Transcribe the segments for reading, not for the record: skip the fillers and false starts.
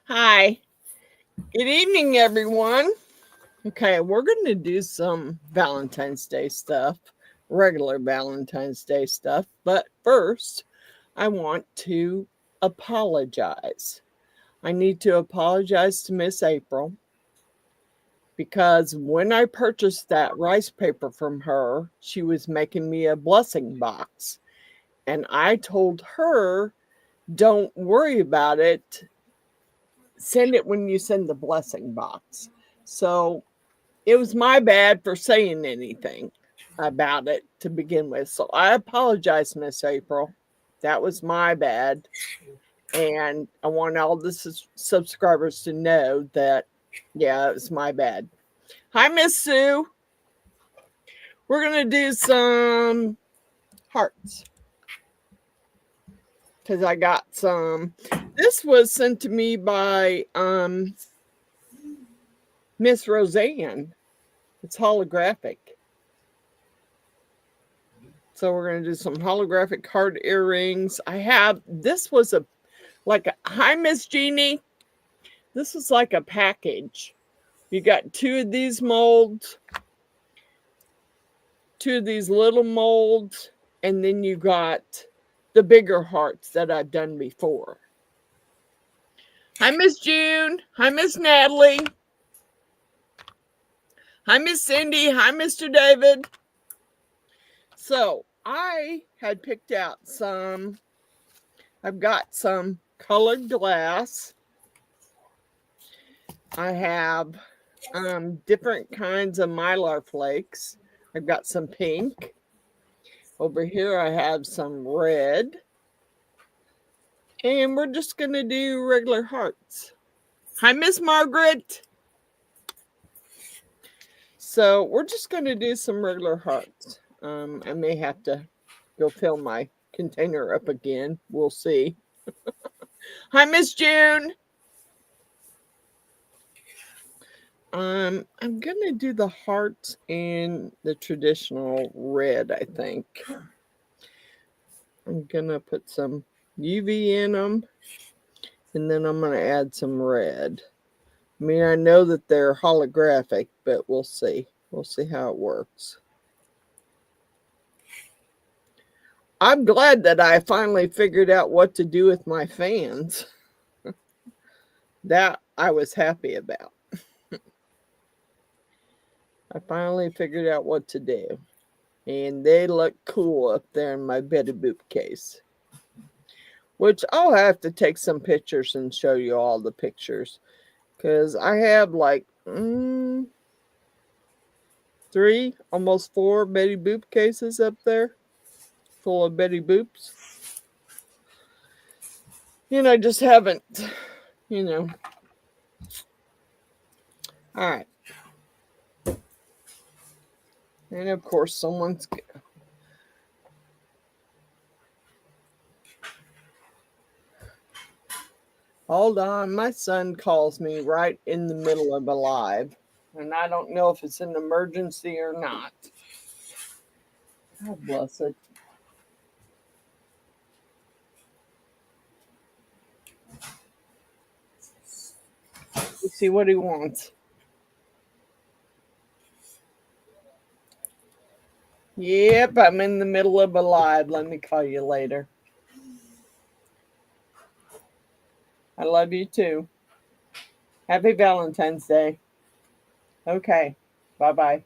Hi. Good evening, everyone. Okay, we're going to do some Valentine's Day stuff, regular Valentine's Day stuff. But first, I want to apologize. I need to apologize to Miss April because when I purchased that rice paper from her, she was making me a blessing box. And I told her, don't worry about it. Send it when you send the blessing box. So it was my bad for saying anything about it to begin with. So I apologize, Miss April. That was my bad. And I want all the subscribers to know that, yeah, it was my bad. Hi, Miss Sue. We're going to do some hearts because I got some. This was sent to me by Miss Roseanne. It's holographic. So we're going to do some holographic heart earrings. This was hi, Miss Jeannie. This is like a package. You got two of these molds, two of these little molds, and then you got the bigger hearts that I've done before. Hi, Miss June. Hi, Miss Natalie. Hi, Miss Cindy. Hi, Mr. David. So I had picked out I've got some colored glass. I have different kinds of Mylar flakes. I've got some pink. Over here I have some red. And we're just going to do regular hearts. Hi, Miss Margaret. So we're just going to do some regular hearts. I may have to go fill my container up again. We'll see. Hi, Miss June. I'm gonna do the hearts in the traditional red, I think. I'm gonna put some UV in them, and then I'm gonna add some red. I mean, I know that they're holographic, but we'll see. We'll see how it works. I'm glad that I finally figured out what to do with my fans. That I was happy about. I finally figured out what to do. And they look cool up there in my Betty Boop case. Which I'll have to take some pictures and show you all the pictures. Because I have like 3, almost 4 Betty Boop cases up there. Full of Betty Boops. I just haven't, All right. And of course, someone's. Hold on. My son calls me right in the middle of a live. And I don't know if it's an emergency or not. God bless it. Let's see what he wants. Yep, I'm in the middle of a live. Let me call you later. I love you too. Happy Valentine's Day. Okay. Bye-bye.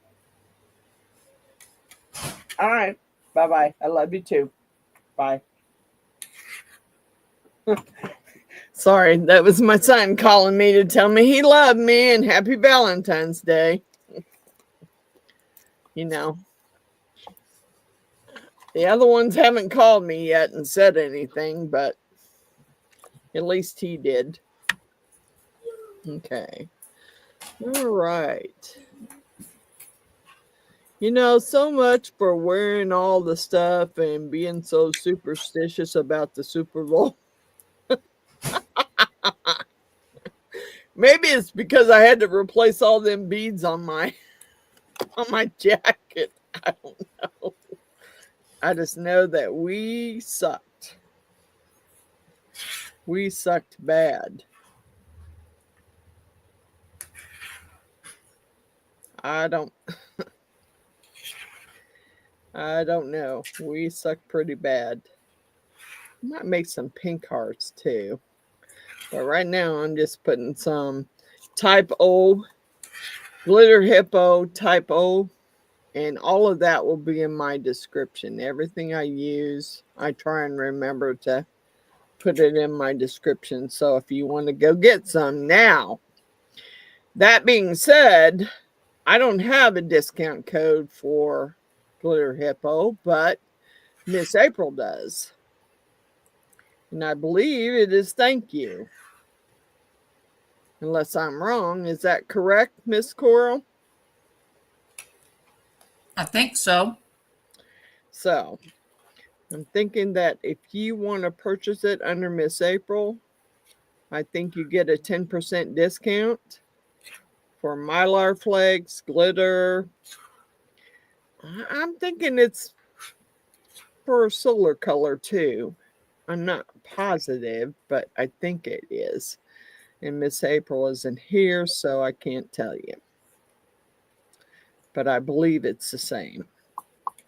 All right. Bye-bye. I love you too. Bye. Sorry, that was my son calling me to tell me he loved me and happy Valentine's Day. The other ones haven't called me yet and said anything, but at least he did. Okay. All right. So much for wearing all the stuff and being so superstitious about the Super Bowl. Maybe it's because I had to replace all them beads on my jacket. I don't know. I just know that we sucked. We sucked bad. I don't know. We suck pretty bad. Might make some pink hearts too. But right now I'm just putting some type O, glitter hippo, type O, and all of that will be in my description. Everything I use, I try and remember to put it in my description. So if you want to go get some now. That being said, I don't have a discount code for Glitter Hippo, but Miss April does. And I believe it is thank you. Unless I'm wrong. Is that correct, Miss Coral? I think so. So, I'm thinking that if you want to purchase it under Miss April, I think you get a 10% discount for Mylar Flakes, glitter. I'm thinking it's for solar color too. I'm not positive, but I think it is. And Miss April isn't here, so I can't tell you. But I believe it's the same.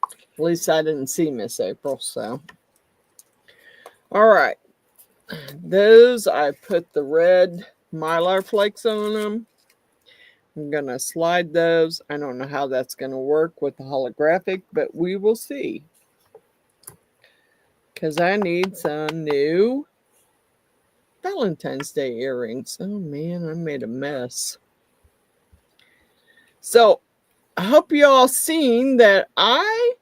At least I didn't see Miss April, so. All right. Those, I put the red Mylar flakes on them. I'm going to slide those. I don't know how that's going to work with the holographic, but we will see. Because I need some new Valentine's Day earrings. Oh man, I made a mess. So I hope you all seen that I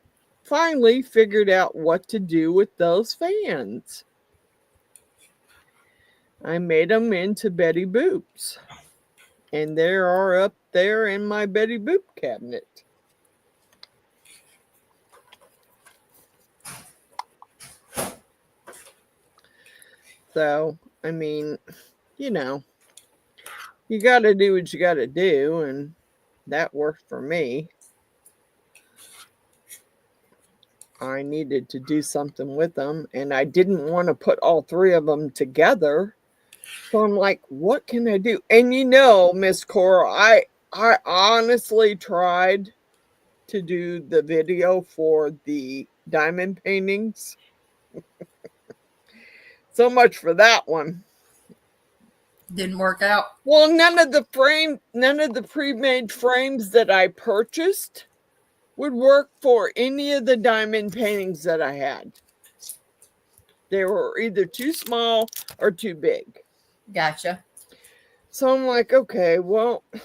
finally figured out what to do with those fans. I made them into Betty Boops. And they are up there in my Betty Boop cabinet. So, I mean, you know, you got to do what you got to do, and that worked for me. I needed to do something with them, and I didn't want to put all three of them together. So I'm like, what can I do? And you know, Miss Cora, I honestly tried to do the video for the diamond paintings. So much for that one. Didn't work out. Well, none of the pre-made frames that I purchased would work for any of the diamond paintings that I had. They were either too small or too big. Gotcha. So I'm like, okay, well, it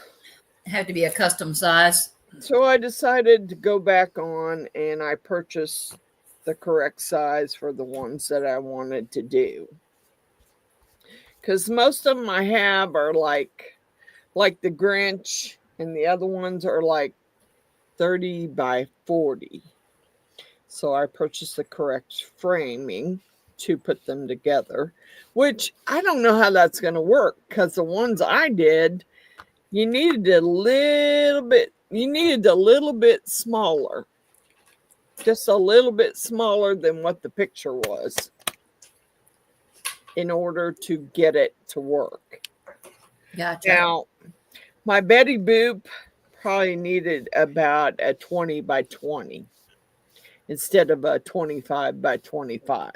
had to be a custom size. So I decided to go back on and I purchased the correct size for the ones that I wanted to do. Because most of them I have are like the Grinch, and the other ones are like 30 by 40. So I purchased the correct framing to put them together, which I don't know how that's going to work, because the ones I did, you needed a little bit smaller, just a little bit smaller than what the picture was in order to get it to work. Gotcha. Now, my Betty Boop probably needed about a 20 by 20 instead of a 25 by 25.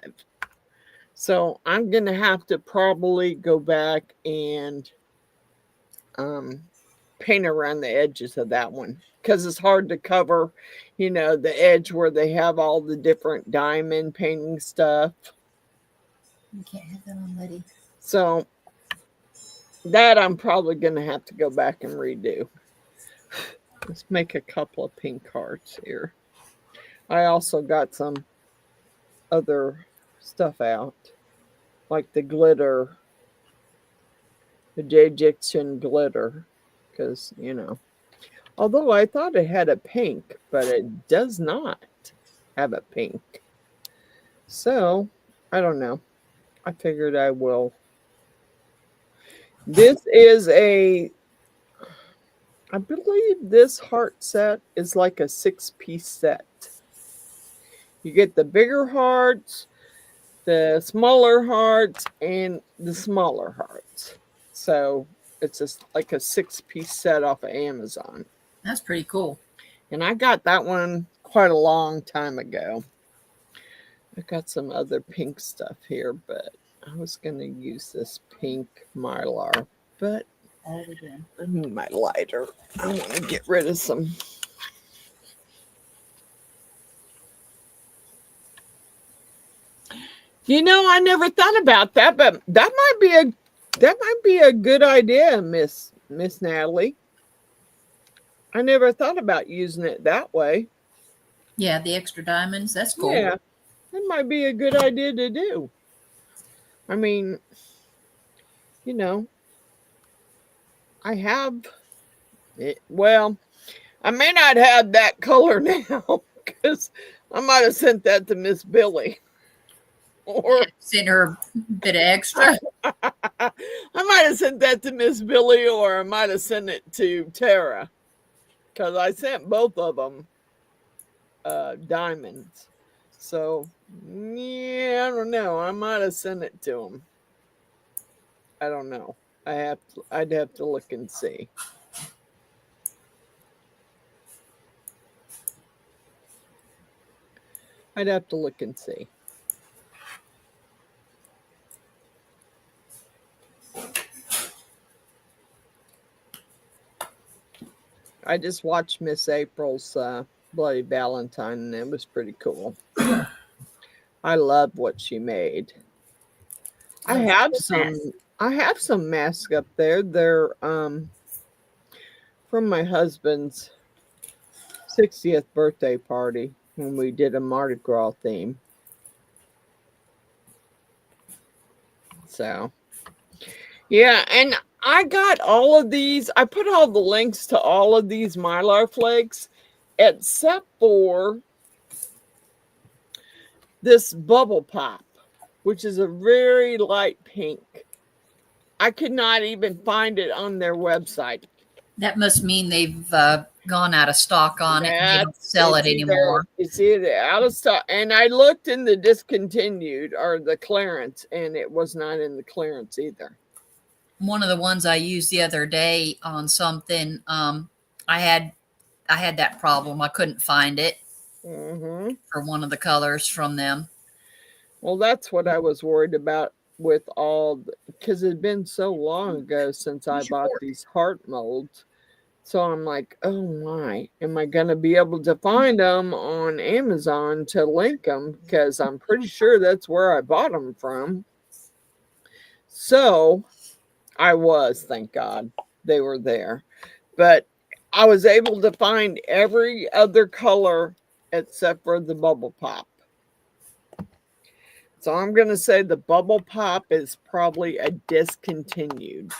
So I'm going to have to probably go back and paint around the edges of that one, because it's hard to cover, the edge where they have all the different diamond painting stuff. You can't have that on, Letty. So that I'm probably going to have to go back and redo. Let's make a couple of pink hearts here. I also got some other stuff out, like the glitter, the J-Jiction glitter, because, although I thought it had a pink, but it does not have a pink. So, I don't know. I figured I will. This is I believe this heart set is like a 6-piece set. You get the bigger hearts, the smaller hearts, and the smaller hearts. So it's just like a 6-piece set off of Amazon. That's pretty cool. And I got that one quite a long time ago. I got some other pink stuff here, but I was going to use this pink Mylar. But I need my lighter. I want to get rid of some. You know, I never thought about that, but that might be a good idea, Miss Natalie. I never thought about using it that way. Yeah, the extra diamonds. That's cool. Yeah, that might be a good idea to do. I mean, you know, I have it. Well, I may not have that color now because I might have sent that to Miss Billy. Or send her a bit of extra. I might have sent that to Miss Billy, or I might have sent it to Tara, because I sent both of them diamonds. So yeah, I don't know. I might have sent it to them. I don't know. I'd have to look and see. I'd have to look and see. I just watched Miss April's Bloody Valentine, and it was pretty cool. I love what she made. I have some masks up there. They're from my husband's 60th birthday party when we did a Mardi Gras theme. So, yeah, and I got all of these. I put all the links to all of these Mylar flakes, except for this bubble pop, which is a very light pink. I could not even find it on their website. That must mean they've gone out of stock on it and they don't sell it anymore. It's either out of stock. And I looked in the discontinued or the clearance, and it was not in the clearance either. One of the ones I used the other day on something, I had that problem. I couldn't find it for one of the colors from them. Well, that's what I was worried about with all, because it had been so long ago since I bought these heart molds. So I'm like, oh my, am I going to be able to find them on Amazon to link them? Because I'm pretty sure that's where I bought them from. So I was, thank God, they were there. But I was able to find every other color except for the bubble pop. So I'm going to say the bubble pop is probably a discontinued.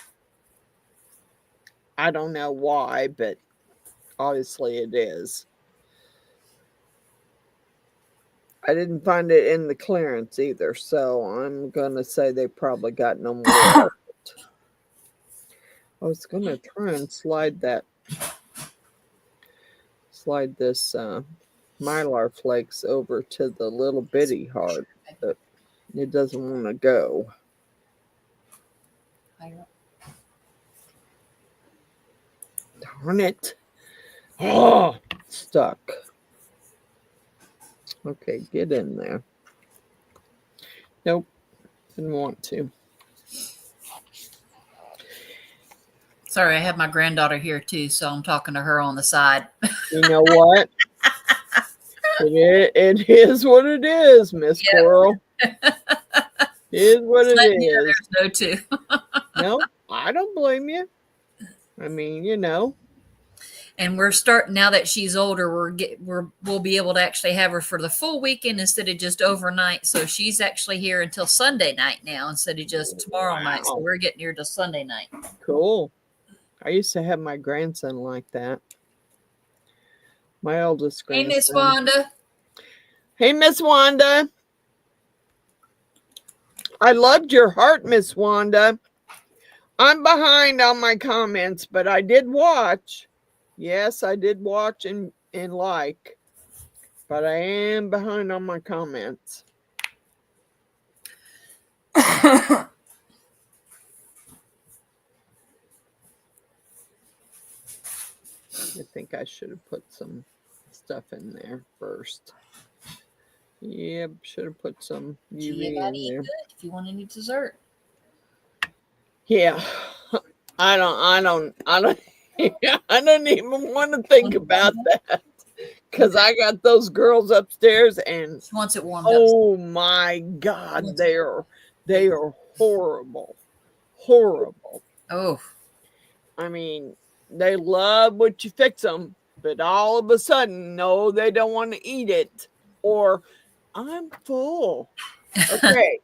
I don't know why, but obviously it is. I didn't find it in the clearance either, so I'm going to say they probably got no more. I was going to try and slide this Mylar flakes over to the little bitty heart, but it doesn't want to go. Darn it. Oh, stuck. Okay, get in there. Nope, didn't want to. Sorry, I have my granddaughter here too, so I'm talking to her on the side. You know what? It is what it is, Miss Coral. It is what it is. There's no two. No, I don't blame you. I mean, you know. And we're starting, now that she's older, we'll be able to actually have her for the full weekend instead of just overnight. So she's actually here until Sunday night now instead of just tomorrow night. So we're getting here till Sunday night. Cool. I used to have my grandson like that. My oldest grandson. Hey, Miss Wanda. Hey, Miss Wanda. I loved your heart, Miss Wanda. I'm behind on my comments, but I did watch. Yes, I did watch and like, but I am behind on my comments. I think I I should have put some stuff in there first. Yep, should have put some UV in there. Good if you want any dessert. Yeah, I don't I don't even want to think about that because I got those girls upstairs and She wants it warmed up. Oh my God, they are horrible, horrible. Oh, I mean, they love what you fix them, but all of a sudden, no, they don't want to eat it, or I'm full. Okay,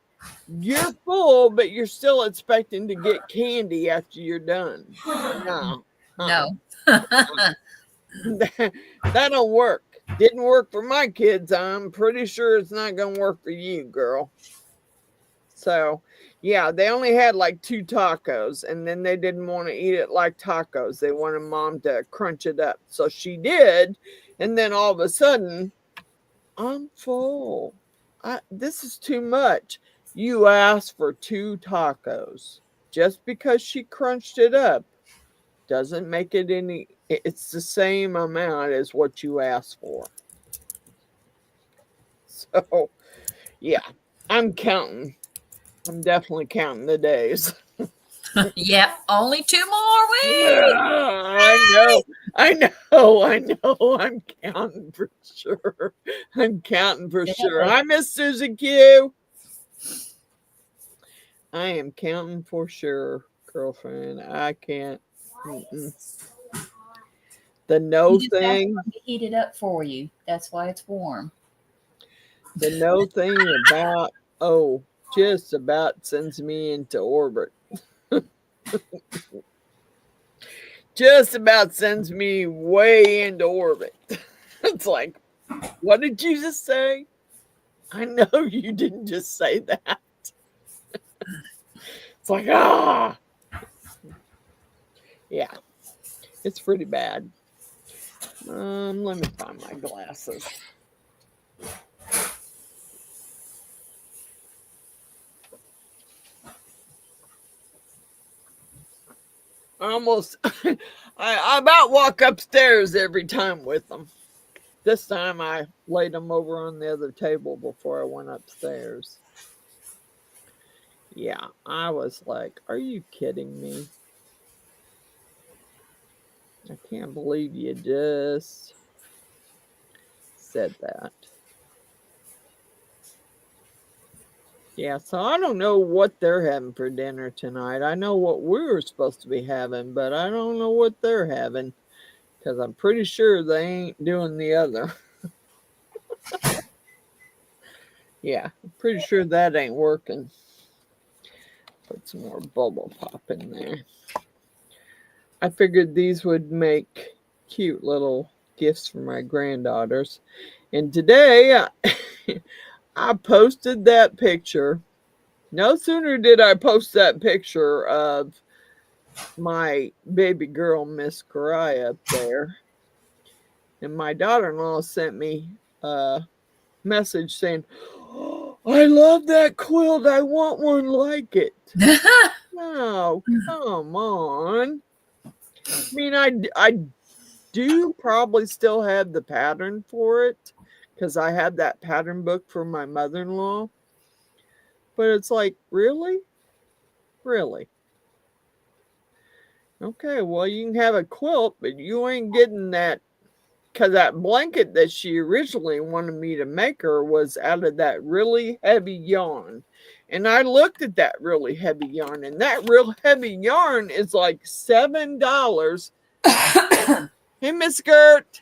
you're full, but you're still expecting to get candy after you're done. No, no. that don't work. Didn't work for my kids. I'm pretty sure it's not gonna work for you, girl. So yeah, they only had like 2 tacos, and then they didn't want to eat it like tacos. They wanted mom to crunch it up, so she did. And then all of a sudden, I'm full. This is too much. You asked for 2 tacos. Just because she crunched it up doesn't make it any. It's the same amount as what you asked for. So yeah, I'm counting. I'm definitely counting the days. Yeah, only 2 more weeks. I know. I'm counting for sure. I'm counting for sure. I miss Susan Q. I am counting for sure, girlfriend. I can't. The no thing. Heat it up for you. That's why it's warm. The no thing about just about sends me into orbit. Just about sends me way into orbit. It's like, what did you just say? I know you didn't just say that. It's like, yeah, it's pretty bad. Let me find my glasses. I about walk upstairs every time with them. This time I laid them over on the other table before I went upstairs. Yeah, I was like, are you kidding me? I can't believe you just said that. Yeah, so I don't know what they're having for dinner tonight. I know what we were supposed to be having, but I don't know what they're having because I'm pretty sure they ain't doing the other. Yeah, I'm pretty sure that ain't working. Put some more bubble pop in there. I figured these would make cute little gifts for my granddaughters. And today I posted that picture. No sooner did I post that picture of my baby girl, Miss Karaya, up there. And my daughter-in-law sent me a message saying, I love that quilt. I want one like it. Oh, come on. I mean, I do probably still have the pattern for it because I have that pattern book for my mother-in-law. But it's like, really? Really? Okay, well, you can have a quilt, but you ain't getting that because that blanket that she originally wanted me to make her was out of that really heavy yarn. And I looked at that really heavy yarn, and that real heavy yarn is like $7. Hey, Miss Gert,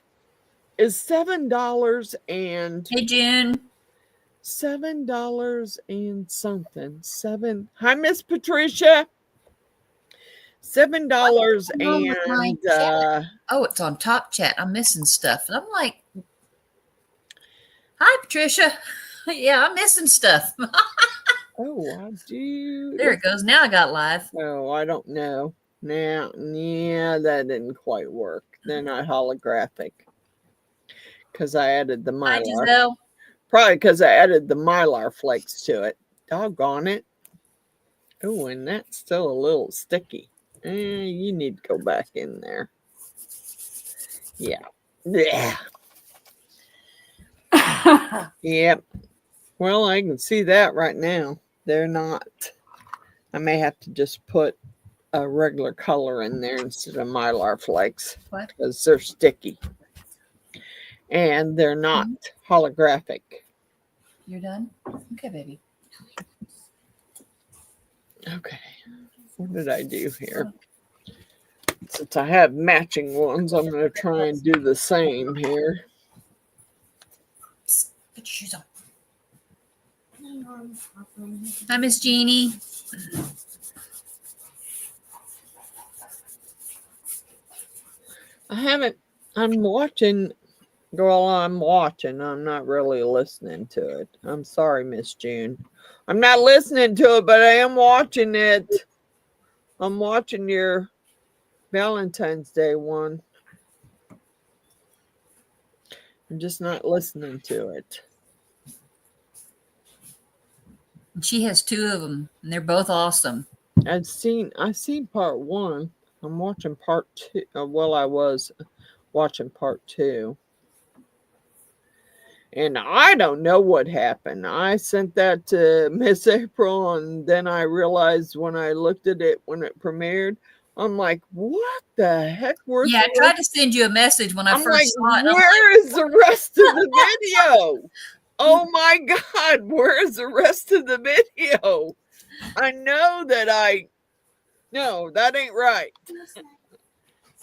is $7 and Hey, June. $7 and something. Hi, Miss Patricia. $7 and it's on top chat. I'm missing stuff. And I'm like, hi, Patricia. Yeah, I'm missing stuff. I do. There it goes. Now I got live. Oh, I don't know. Now, yeah, that didn't quite work. They're not holographic because I added the Mylar. Hi, Giselle. Probably because I added the Mylar flakes to it. Doggone it. Oh, and that's still a little sticky. You need to go back in there. Yeah. Yeah. Yep. Well, I can see that right now. They're not. I may have to just put a regular color in there instead of Mylar flakes. What? Because they're sticky. And they're not holographic. You're done? Okay, baby. Okay. What did I do here? Since I have matching ones, I'm going to try and do the same here. Psst, put your shoes on. Hi, Miss Jeannie. I'm watching. Well, I'm watching. I'm not really listening to it. I'm sorry, Miss June. I'm not listening to it, but I am watching it. I'm watching your Valentine's Day one. I'm just not listening to it. She has 2 of them, and they're both awesome. I've seen part 1. I'm watching part 2. Well, I was watching part 2. And I don't know what happened. I sent that to Miss April, and then I realized when I looked at it when it premiered, I'm like, what the heck? Yeah, I tried to send you a message when I first saw it. Where is the rest of the video? Oh my God, where is the rest of the video? I know that no, that ain't right.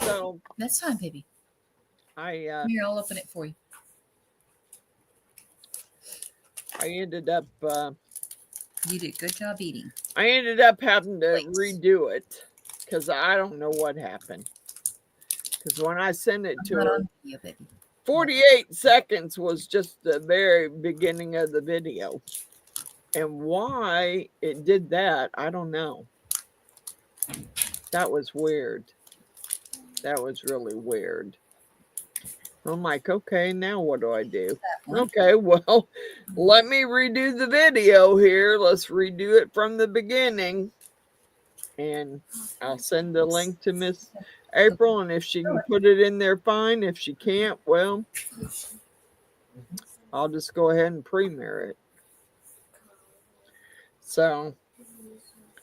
So that's fine, baby. Here, I'll open it for you. I ended up you did a good job eating. I ended up having to redo it because I don't know what happened. Because when I sent it to her, 48 seconds was just the very beginning of the video. And why it did that, I don't know. That was weird. That was really weird. I'm like, okay, now what do I do? Okay, well, let me redo the video here. Let's redo it from the beginning. And I'll send the link to Miss April, and if she can put it in there, fine. If she can't, well, I'll just go ahead and premiere it. So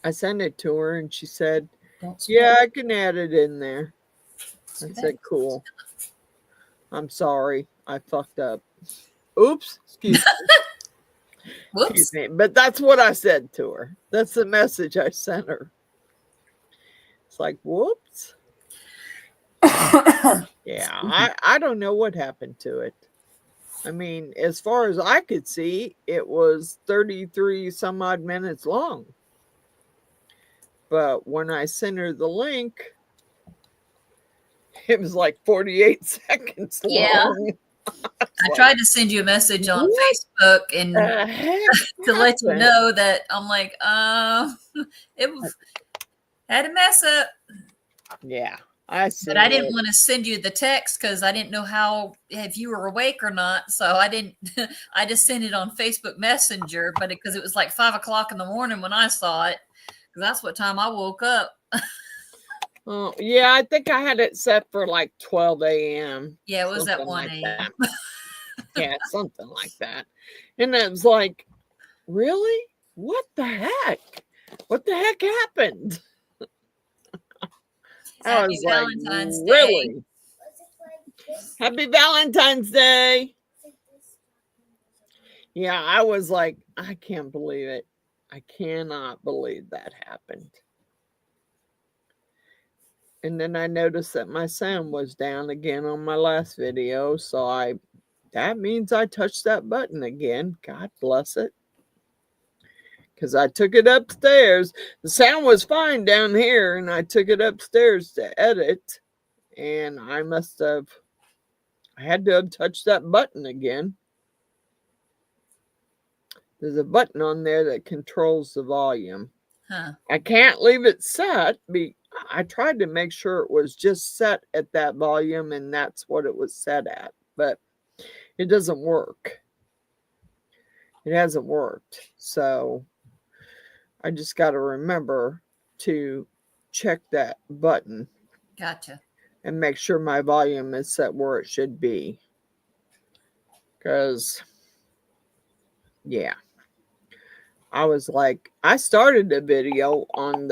I sent it to her, and she said, yeah, I can add it in there. I said, cool. I'm sorry. I fucked up. Oops. Excuse me. Whoops. Excuse me. But that's what I said to her. That's the message I sent her. It's like, whoops. Yeah, I don't know what happened to it. I mean, as far as I could see, it was 33 some odd minutes long. But when I sent her the link, it was like 48 seconds long. Yeah. I tried to send you a message on Facebook and to let you know that I'm like, it had a mess up. Yeah, I see. But I didn't want to send you the text because I didn't know if you were awake or not. So I didn't. I just sent it on Facebook Messenger, but because it was like 5 o'clock in the morning when I saw it, because that's what time I woke up. Oh, yeah, I think I had it set for like 12 a.m. Yeah, it was at 1 a.m. Yeah, something like that. And it was like, really? What the heck? What the heck happened? I was like, Valentine's really? Day. Happy Valentine's Day. Yeah, I was like, I can't believe it. I cannot believe that happened. And then I noticed that my sound was down again on my last video. So that means I touched that button again. God bless it. Because I took it upstairs. The sound was fine down here, and I took it upstairs to edit. And I had to have touched that button again. There's a button on there that controls the volume. Huh. I can't leave it set. I tried to make sure it was just set at that volume, and that's what it was set at. But it doesn't work. It hasn't worked. So I just got to remember to check that button. Gotcha. and make sure my volume is set where it should be. Because, yeah, I was like, I started a video on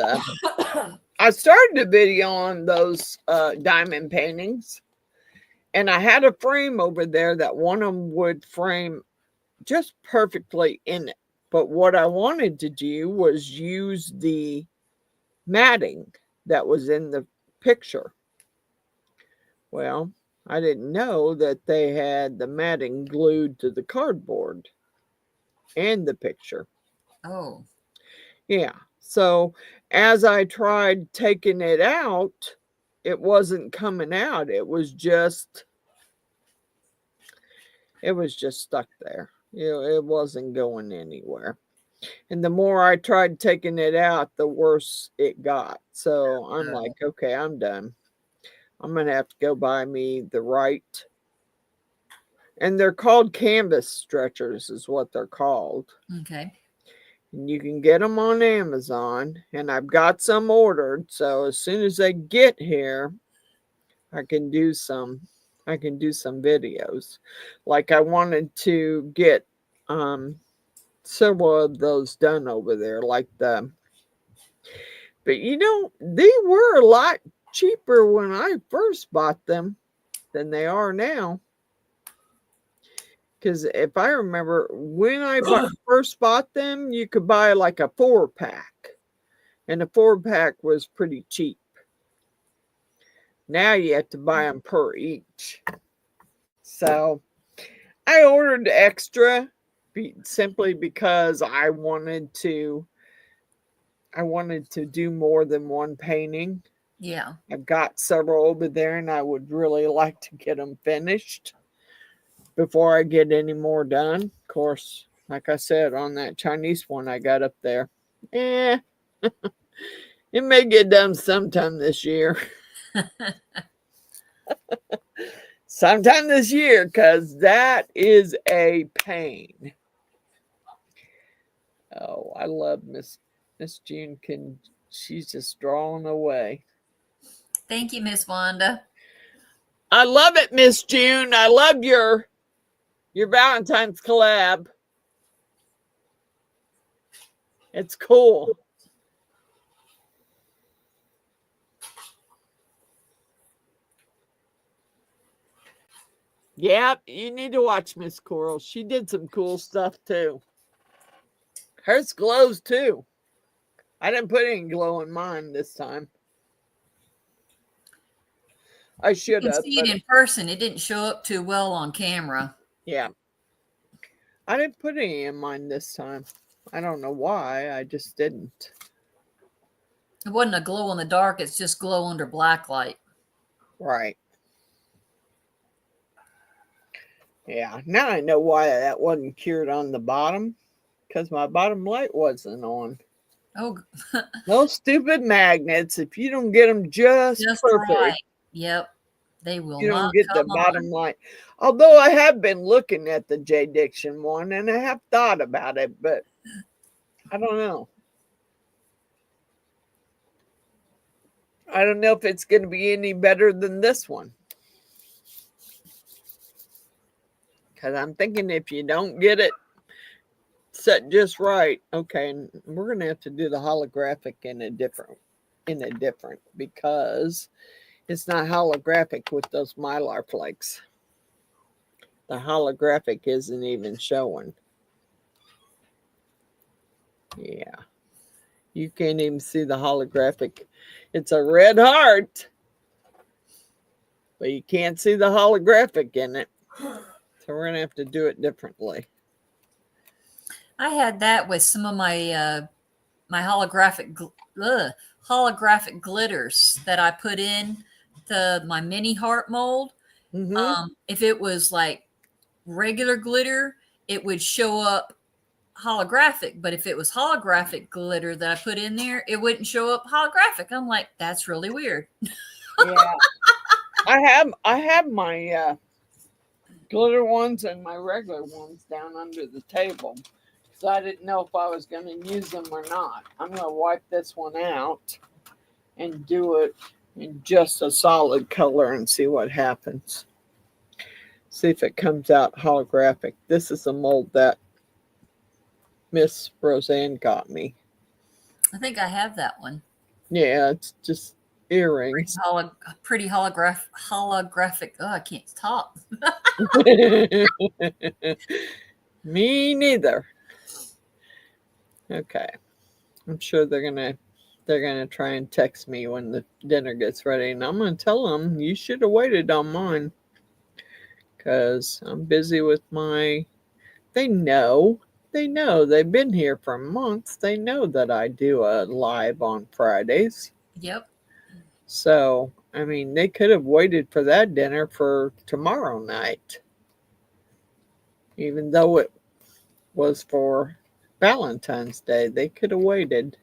those diamond paintings, and I had a frame over there that one of them would frame just perfectly in it. But what I wanted to do was use the matting that was in the picture. Well, I didn't know that they had the matting glued to the cardboard and the picture. Oh. Yeah. So as I tried taking it out, it wasn't coming out. It was just stuck there. It wasn't going anywhere. And the more I tried taking it out, the worse it got. So I'm like, okay, I'm done. I'm going to have to go buy me the right. And they're called canvas stretchers is what they're called. Okay. And you can get them on Amazon. And I've got some ordered. So as soon as they get here, I can do some videos. Like I wanted to get several of those done over there, like but they were a lot cheaper when I first bought them than they are now. Because if I remember, when I first bought them, you could buy like a 4-pack, and a 4-pack was pretty cheap. Now you have to buy them per each. So I ordered extra simply because I wanted to do more than one painting. Yeah. I've got several over there, and I would really like to get them finished before I get any more done. Of course, like I said, on that Chinese one I got up there, it may get done sometime this year. Sometime this year, because that is a pain. Oh, I love Miss June. She's just drawing away. Thank you, Miss Wanda. I love it, Miss June. I love your Valentine's collab. It's cool. Yeah, you need to watch Miss Coral. She did some cool stuff too. Hers glows too. I didn't put any glow in mine this time. I should have. You can see it in person. It didn't show up too well on camera. Yeah. I didn't put any in mine this time. I don't know why. I just didn't. It wasn't a glow in the dark. It's just glow under black light. Right. Yeah. Now I know why that wasn't cured on the bottom. Because my bottom light wasn't on. Oh. Those stupid magnets. If you don't get them just perfect. Right. Yep. They will You don't not get the bottom light. Although I have been looking at the J Diction one and I have thought about it, but I don't know. I don't know if it's going to be any better than this one. Because I'm thinking if you don't get it set just right, okay, we're going to have to do the holographic in a different because it's not holographic with those Mylar flakes. The holographic isn't even showing. Yeah. You can't even see the holographic. It's a red heart, but you can't see the holographic in it. So we're going to have to do it differently. I had that with some of my my holographic glitters that I put in my mini heart mold. Mm-hmm. If it was like regular glitter, it would show up holographic, but if it was holographic glitter that I put in there, it wouldn't show up holographic. I'm like, that's really weird. Yeah. I have my glitter ones and my regular ones down under the table. So I didn't know if I was going to use them or not. I'm going to wipe this one out and do it in just a solid color and see what happens. See if it comes out holographic. This is a mold that Miss Roseanne got me. I think I have that one. Yeah, it's just earrings. Pretty holographic. Oh, I can't talk. Me neither. Okay. I'm sure they're gonna try and text me when the dinner gets ready, and I'm gonna tell them you should have waited on mine because I'm busy with my. They know. They know. They've been here for months. They know that I do a live on Fridays. Yep. So, I mean, they could have waited for that dinner for tomorrow night, even though it was for Valentine's Day. They could have waited.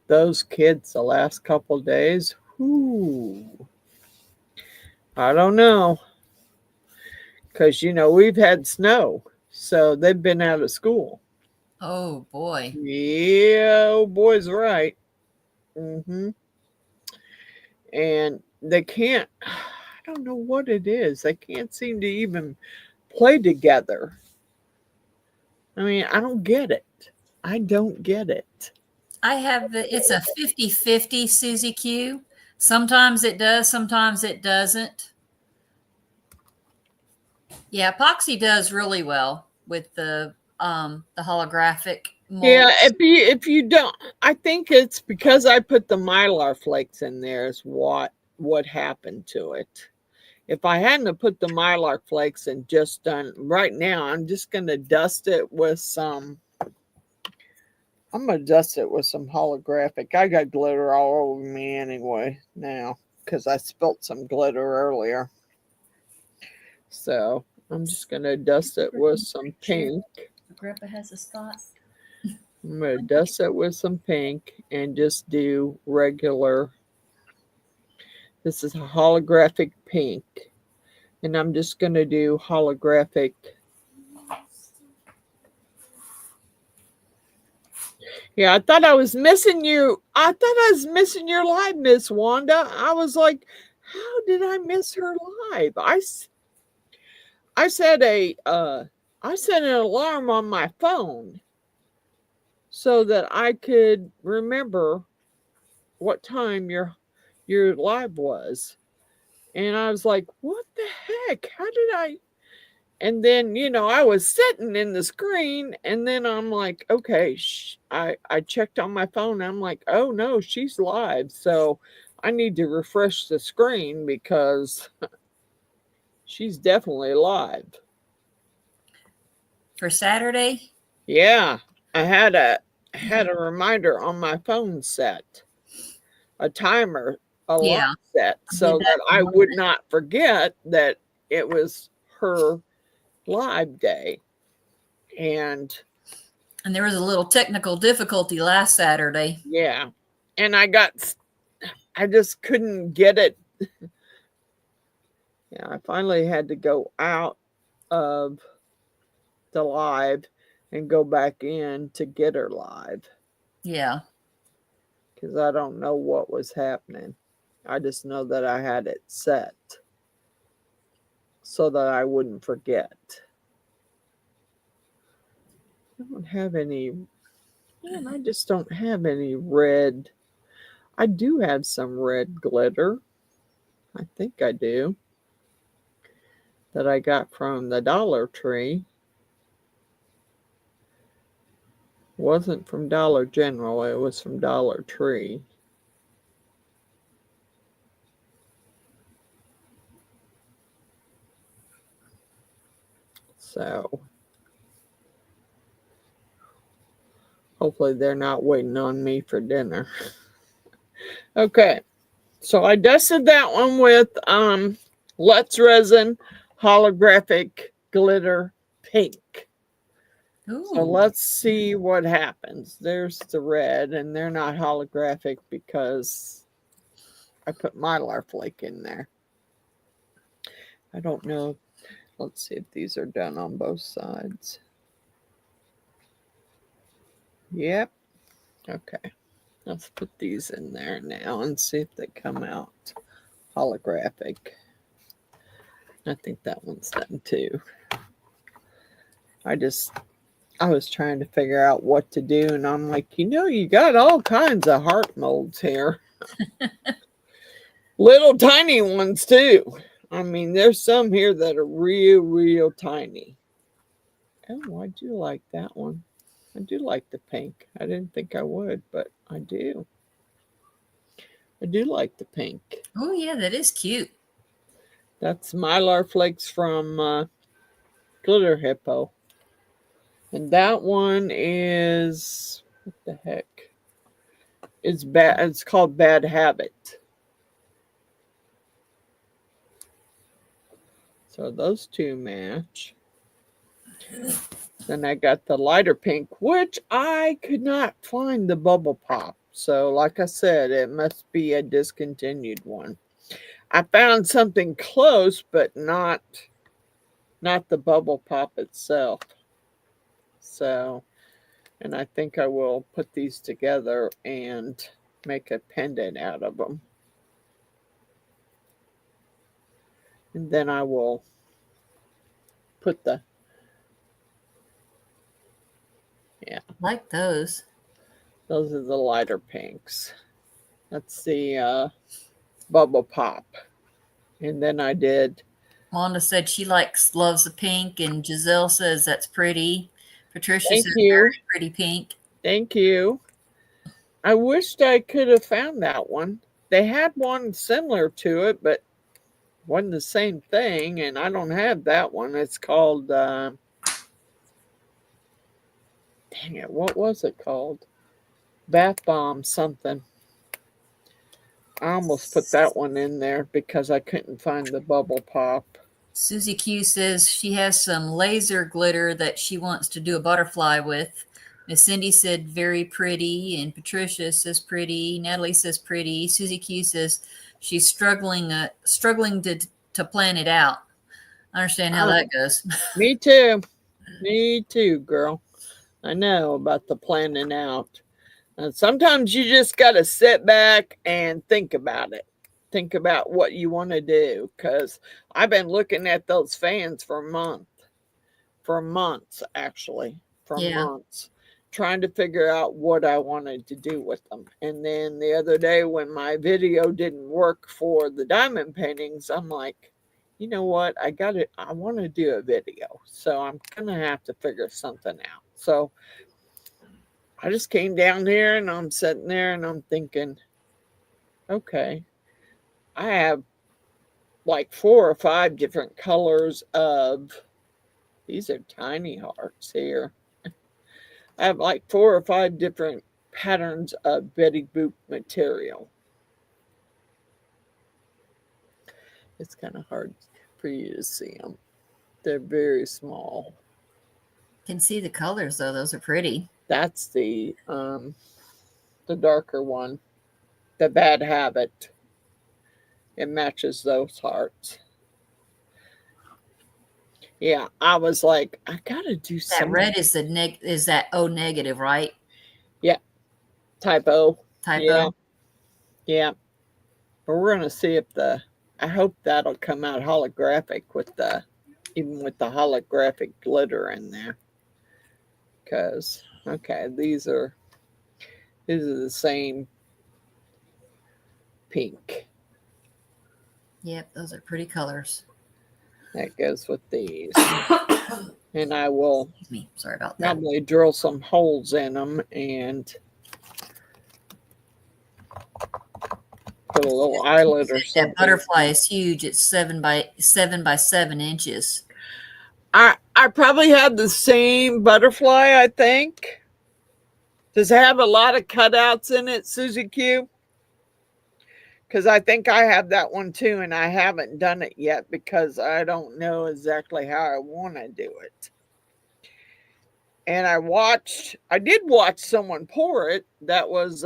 Those kids the last couple days, whoo, I don't know. Because, we've had snow, so they've been out of school. Oh, boy. Yeah, oh boy's right. And they can't, I don't know what it is. They can't seem to even play together. I mean, I don't get it. I don't get it. I have it's a 50-50, Susie Q. Sometimes it does, sometimes it doesn't. Yeah, epoxy does really well with the holographic mold. Yeah, if you don't, I think it's because I put the Mylar flakes in there is what happened to it. If I hadn't have put the Mylar flakes and just done right now, I'm just gonna dust it with some. I'm gonna dust it with some holographic. I got glitter all over me anyway now because I spilt some glitter earlier. So I'm just gonna dust it with some pink. Grandpa has a spot. I'm gonna dust it with some pink and just do regular. This is a holographic pink, and I'm just gonna do holographic. Yeah, I thought I was missing you. I thought I was missing your live, Miss Wanda. I was like, how did I miss her live? I set an alarm on my phone so that I could remember what time your live was. And I was like, what the heck? How did I? And then, I was sitting in the screen, and then I'm like, okay, I checked on my phone. I'm like, oh no, she's live. So I need to refresh the screen because she's definitely live. For Saturday? Yeah, I had a reminder on my phone set, a timer alarm set, so that I would not forget that it was her live day. And there was a little technical difficulty last Saturday. Yeah. And I just couldn't get it. Yeah, I finally had to go out of the live and go back in to get her live. Yeah. Because I don't know what was happening. I just know that I had it set so that I wouldn't forget. I don't have any, man, I just don't have any red. I do have some red glitter. I think I do. That I got from the Dollar Tree. Wasn't from Dollar General, it was from Dollar Tree. So hopefully they're not waiting on me for dinner. Okay, so I dusted that one with Let's Resin Holographic Glitter Pink. Ooh. So let's see what happens. There's the red, and they're not holographic because I put Mylar flake in there. I don't know. Let's see if these are done on both sides. Yep. Okay. Let's put these in there now and see if they come out holographic. I think that one's done too. I was trying to figure out what to do, and I'm like, you got all kinds of heart molds here. Little tiny ones too. I mean, there's some here that are real, real tiny. Oh, I do like that one. I do like the pink. I didn't think I would, but I do. I do like the pink. Oh, yeah, that is cute. That's Mylar Flakes from Glitter Hippo. And that one is, what the heck? It's called Bad Habit. So those two match. Then I got the lighter pink, which I could not find the bubble pop. So like I said, it must be a discontinued one. I found something close, but not the bubble pop itself. So, and I think I will put these together and make a pendant out of them. And then I will put the, yeah. I like those. Those are the lighter pinks. That's the bubble pop. And then I did. Wanda said she loves the pink, and Giselle says that's pretty. Patricia Thank says you. very pretty pink. Thank you. I wished I could have found that one. They had one similar to it, but wasn't the same thing, and I don't have that one. It's called, dang it, what was it called? Bath Bomb something. I almost put that one in there because I couldn't find the bubble pop. Susie Q says she has some laser glitter that she wants to do a butterfly with. Miss Cindy said very pretty, and Patricia says pretty. Natalie says pretty. Susie Q says she's struggling to plan it out. I understand how that goes. Me too. Me too, girl. I know about the planning out. And sometimes you just got to sit back and think about it. Think about what you want to do. Because I've been looking at those fans for months, actually. Months. Trying to figure out what I wanted to do with them. And then the other day when my video didn't work for the diamond paintings, I'm like, you know what? I want to do a video. So I'm going to have to figure something out. So I just came down here and I'm sitting there and I'm thinking, okay, I have like 4 or 5 different colors of, these are tiny hearts here. I have like 4 or 5 different patterns of Betty Boop material. It's kind of hard for you to see them. They're very small. Can see the colors though; those are pretty. That's the darker one, the Bad Habit. It matches those hearts. Yeah, I was like, I gotta do something. That red is is that O negative, right? Yeah, type O. Typo. Yeah. But we're gonna see if I hope that'll come out holographic even with the holographic glitter in there. Because okay, these are the same pink. Yep, those are pretty colors. That goes with these. And I will sorry about that. Probably drill some holes in them and put a little eyelet or something. That butterfly is huge. It's 7 by 7 inches. I probably have the same butterfly, I think. Does it have a lot of cutouts in it, Susie Q? Because I think I have that one too, and I haven't done it yet because I don't know exactly how I want to do it. And I did watch someone pour it. That was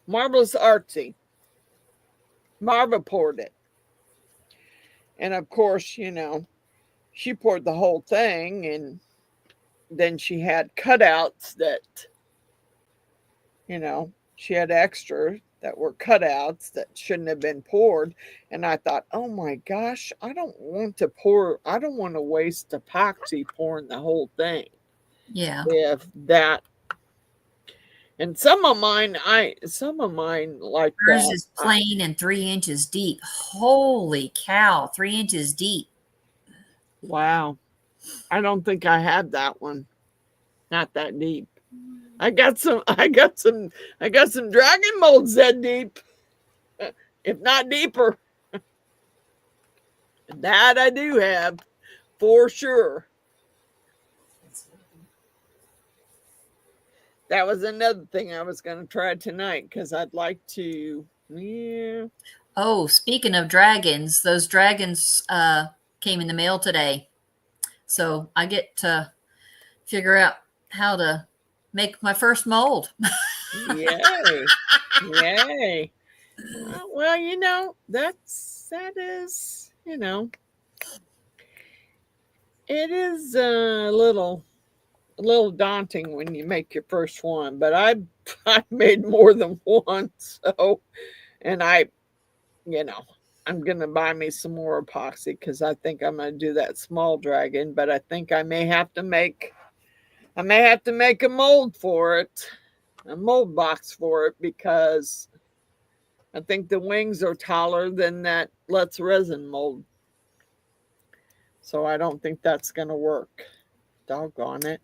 Marvelous Artsy. Marva poured it. And of course, she poured the whole thing, and then she had cutouts that, she had extra that were cutouts that shouldn't have been poured. And I thought, oh my gosh, I don't want to waste epoxy pouring the whole thing. Yeah. If that, and some of mine like Hers that. is plain and 3 inches deep. Holy cow, 3 inches deep. Wow. I don't think I have that one. Not that deep. I got some dragon molds that deep. If not deeper. That I do have for sure. That was another thing I was going to try tonight because I'd like to. Yeah. Oh, speaking of dragons, those dragons came in the mail today. So I get to figure out how to make my first mold. Yay. Yay. Well, that is, it is a little daunting when you make your first one, but I've made more than one. So, and I'm going to buy me some more epoxy because I think I'm going to do that small dragon, but I think I may have to make a mold for it, a mold box for it, because I think the wings are taller than that Let's Resin mold. So I don't think that's going to work. Doggone it.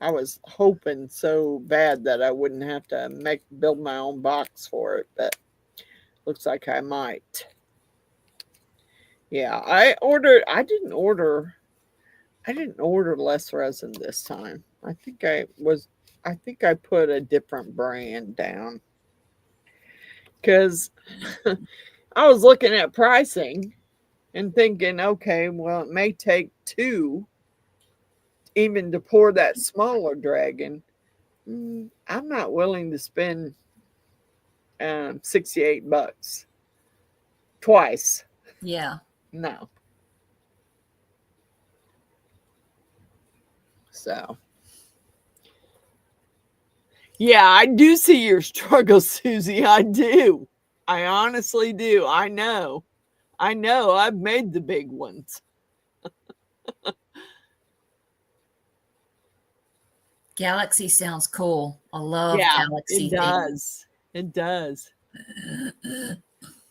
I was hoping so bad that I wouldn't have to build my own box for it, but looks like I might. Yeah, I didn't order less resin this time. I think I put a different brand down because I was looking at pricing and thinking, okay, well, it may take 2 even to pour that smaller dragon. I'm not willing to spend $68 twice. Yeah. No. So, yeah, I do see your struggle, Susie. I do. I honestly do. I know. I've made the big ones. Galaxy sounds cool. I love Yeah, Galaxy it does. It does.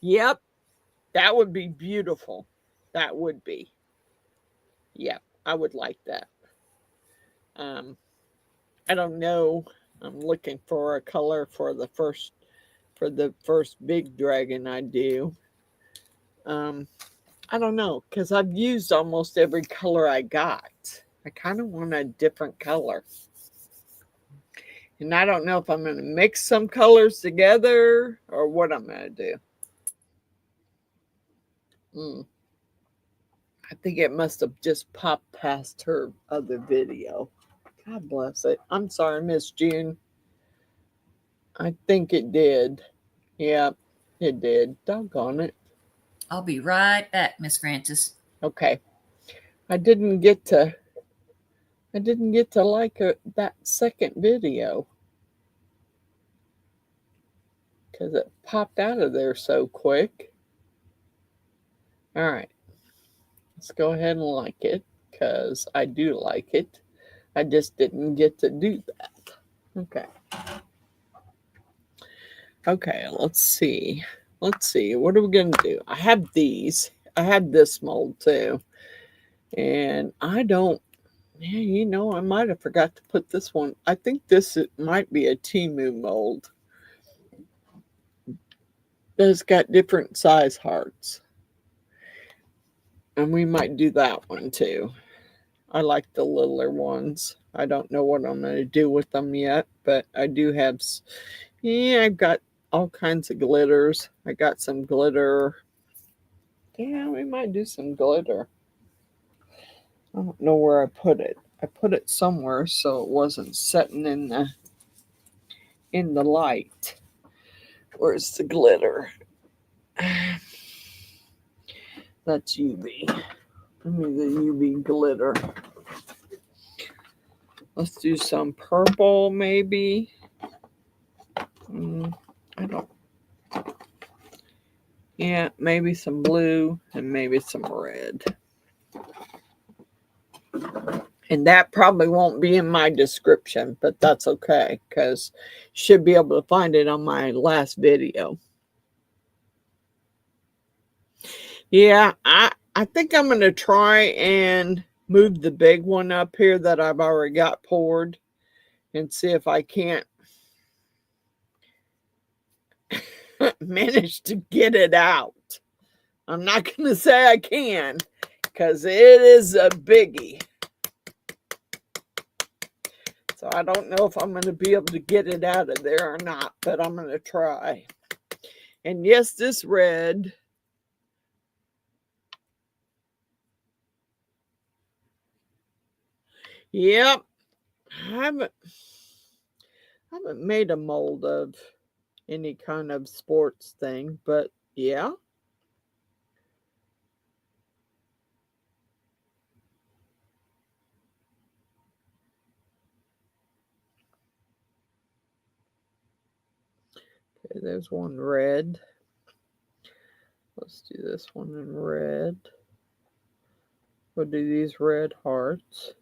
Yep. That would be beautiful. That would be. Yep. I would like that. I don't know. I'm looking for a color for the first big dragon I do. I don't know, because I've used almost every color I got. I kind of want a different color. And I don't know if I'm going to mix some colors together or what I'm going to do. I think it must have just popped past her other video. God bless it. I'm sorry, Miss June. I think it did. Yeah, it did. Doggone it. I'll be right back, Miss Frances. Okay. I didn't get to like that second video because it popped out of there so quick. All right. Let's go ahead and like it because I do like it. I just didn't get to do that. Okay. Okay, let's see. What are we going to do? I have these. I had this mold too. And I don't, I might have forgot to put this one. I think this might be a Temu mold. It's got different size hearts. And we might do that one too. I like the littler ones. I don't know what I'm going to do with them yet, but I do have, I've got all kinds of glitters. I got some glitter. Yeah, we might do some glitter. I don't know where I put it. I put it somewhere so it wasn't setting in the light. Where's the glitter? That's UV. Give me the UV glitter. Let's do some purple, maybe. I don't. Yeah, maybe some blue and maybe some red. And that probably won't be in my description, but that's okay because you should be able to find it on my last video. Yeah, I think I'm going to try and move the big one up here that I've already got poured and see if I can't manage to get it out. I'm not going to say I can because it is a biggie. So I don't know if I'm going to be able to get it out of there or not, but I'm going to try. And yes, this red. Yep. I haven't made a mold of any kind of sports thing, but yeah. Okay, there's one red. Let's do this one in red. We'll do these red hearts.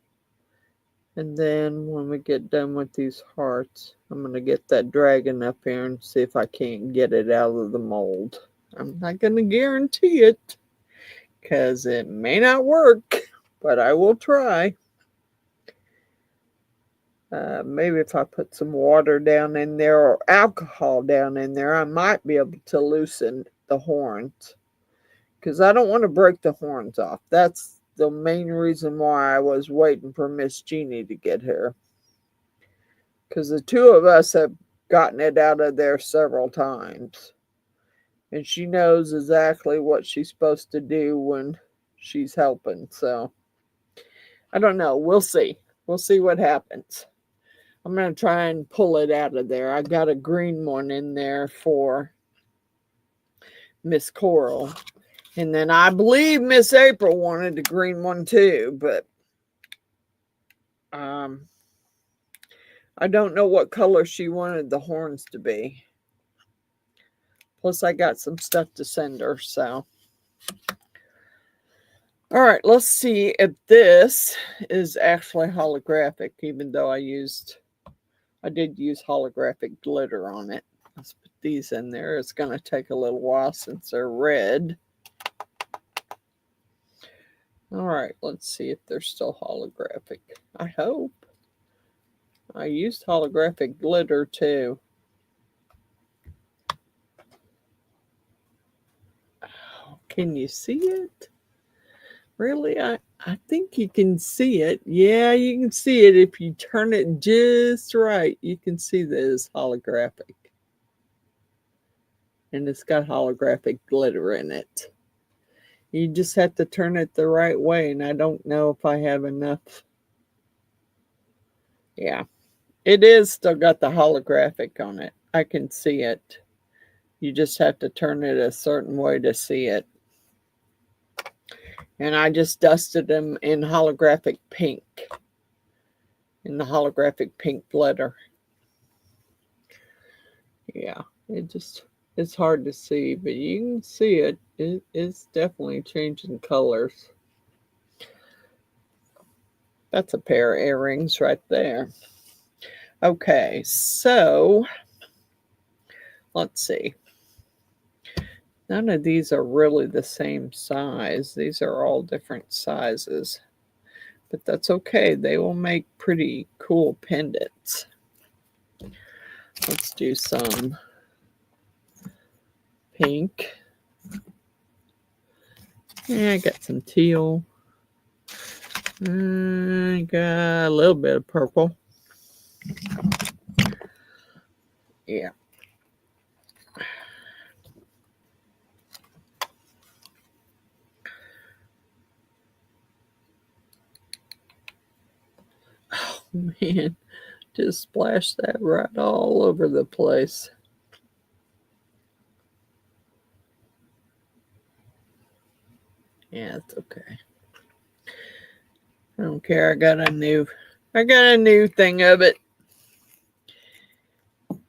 And then when we get done with these hearts, I'm going to get that dragon up here and see if I can't get it out of the mold. I'm not going to guarantee it because it may not work, but I will try. Maybe if I put some water down in there or alcohol down in there, I might be able to loosen the horns. Because I don't want to break the horns off. That's the main reason why I was waiting for Miss Jeannie to get here. Because the two of us have gotten it out of there several times. And she knows exactly what she's supposed to do when she's helping. So, I don't know. We'll see. We'll see what happens. I'm going to try and pull it out of there. I got a green one in there for Miss Coral. And then I believe Miss April wanted the green one too, but I don't know what color she wanted the horns to be. Plus I got some stuff to send her, so. All right, let's see if this is actually holographic, even though I did use holographic glitter on it. Let's put these in there. It's going to take a little while since they're red. All right, let's see if they're still holographic. I hope. I used holographic glitter too. Oh, can you see it? Really? I think you can see it. Yeah, you can see it if you turn it just right. You can see that it's holographic. And it's got holographic glitter in it. You just have to turn it the right way, and I don't know if I have enough. Yeah, it is still got the holographic on it. I can see it. You just have to turn it a certain way to see it. And I just dusted them in holographic pink. In the holographic pink glitter. Yeah, it's hard to see, but you can see it. It's definitely changing colors. That's a pair of earrings right there. Okay, so let's see. None of these are really the same size. These are all different sizes. But that's okay. They will make pretty cool pendants. Let's do some pink. Yeah, I got some teal. I got a little bit of purple. Yeah. Oh, man. Just splash that right all over the place. Yeah, it's okay. I don't care. I got a new I got a new thing of it.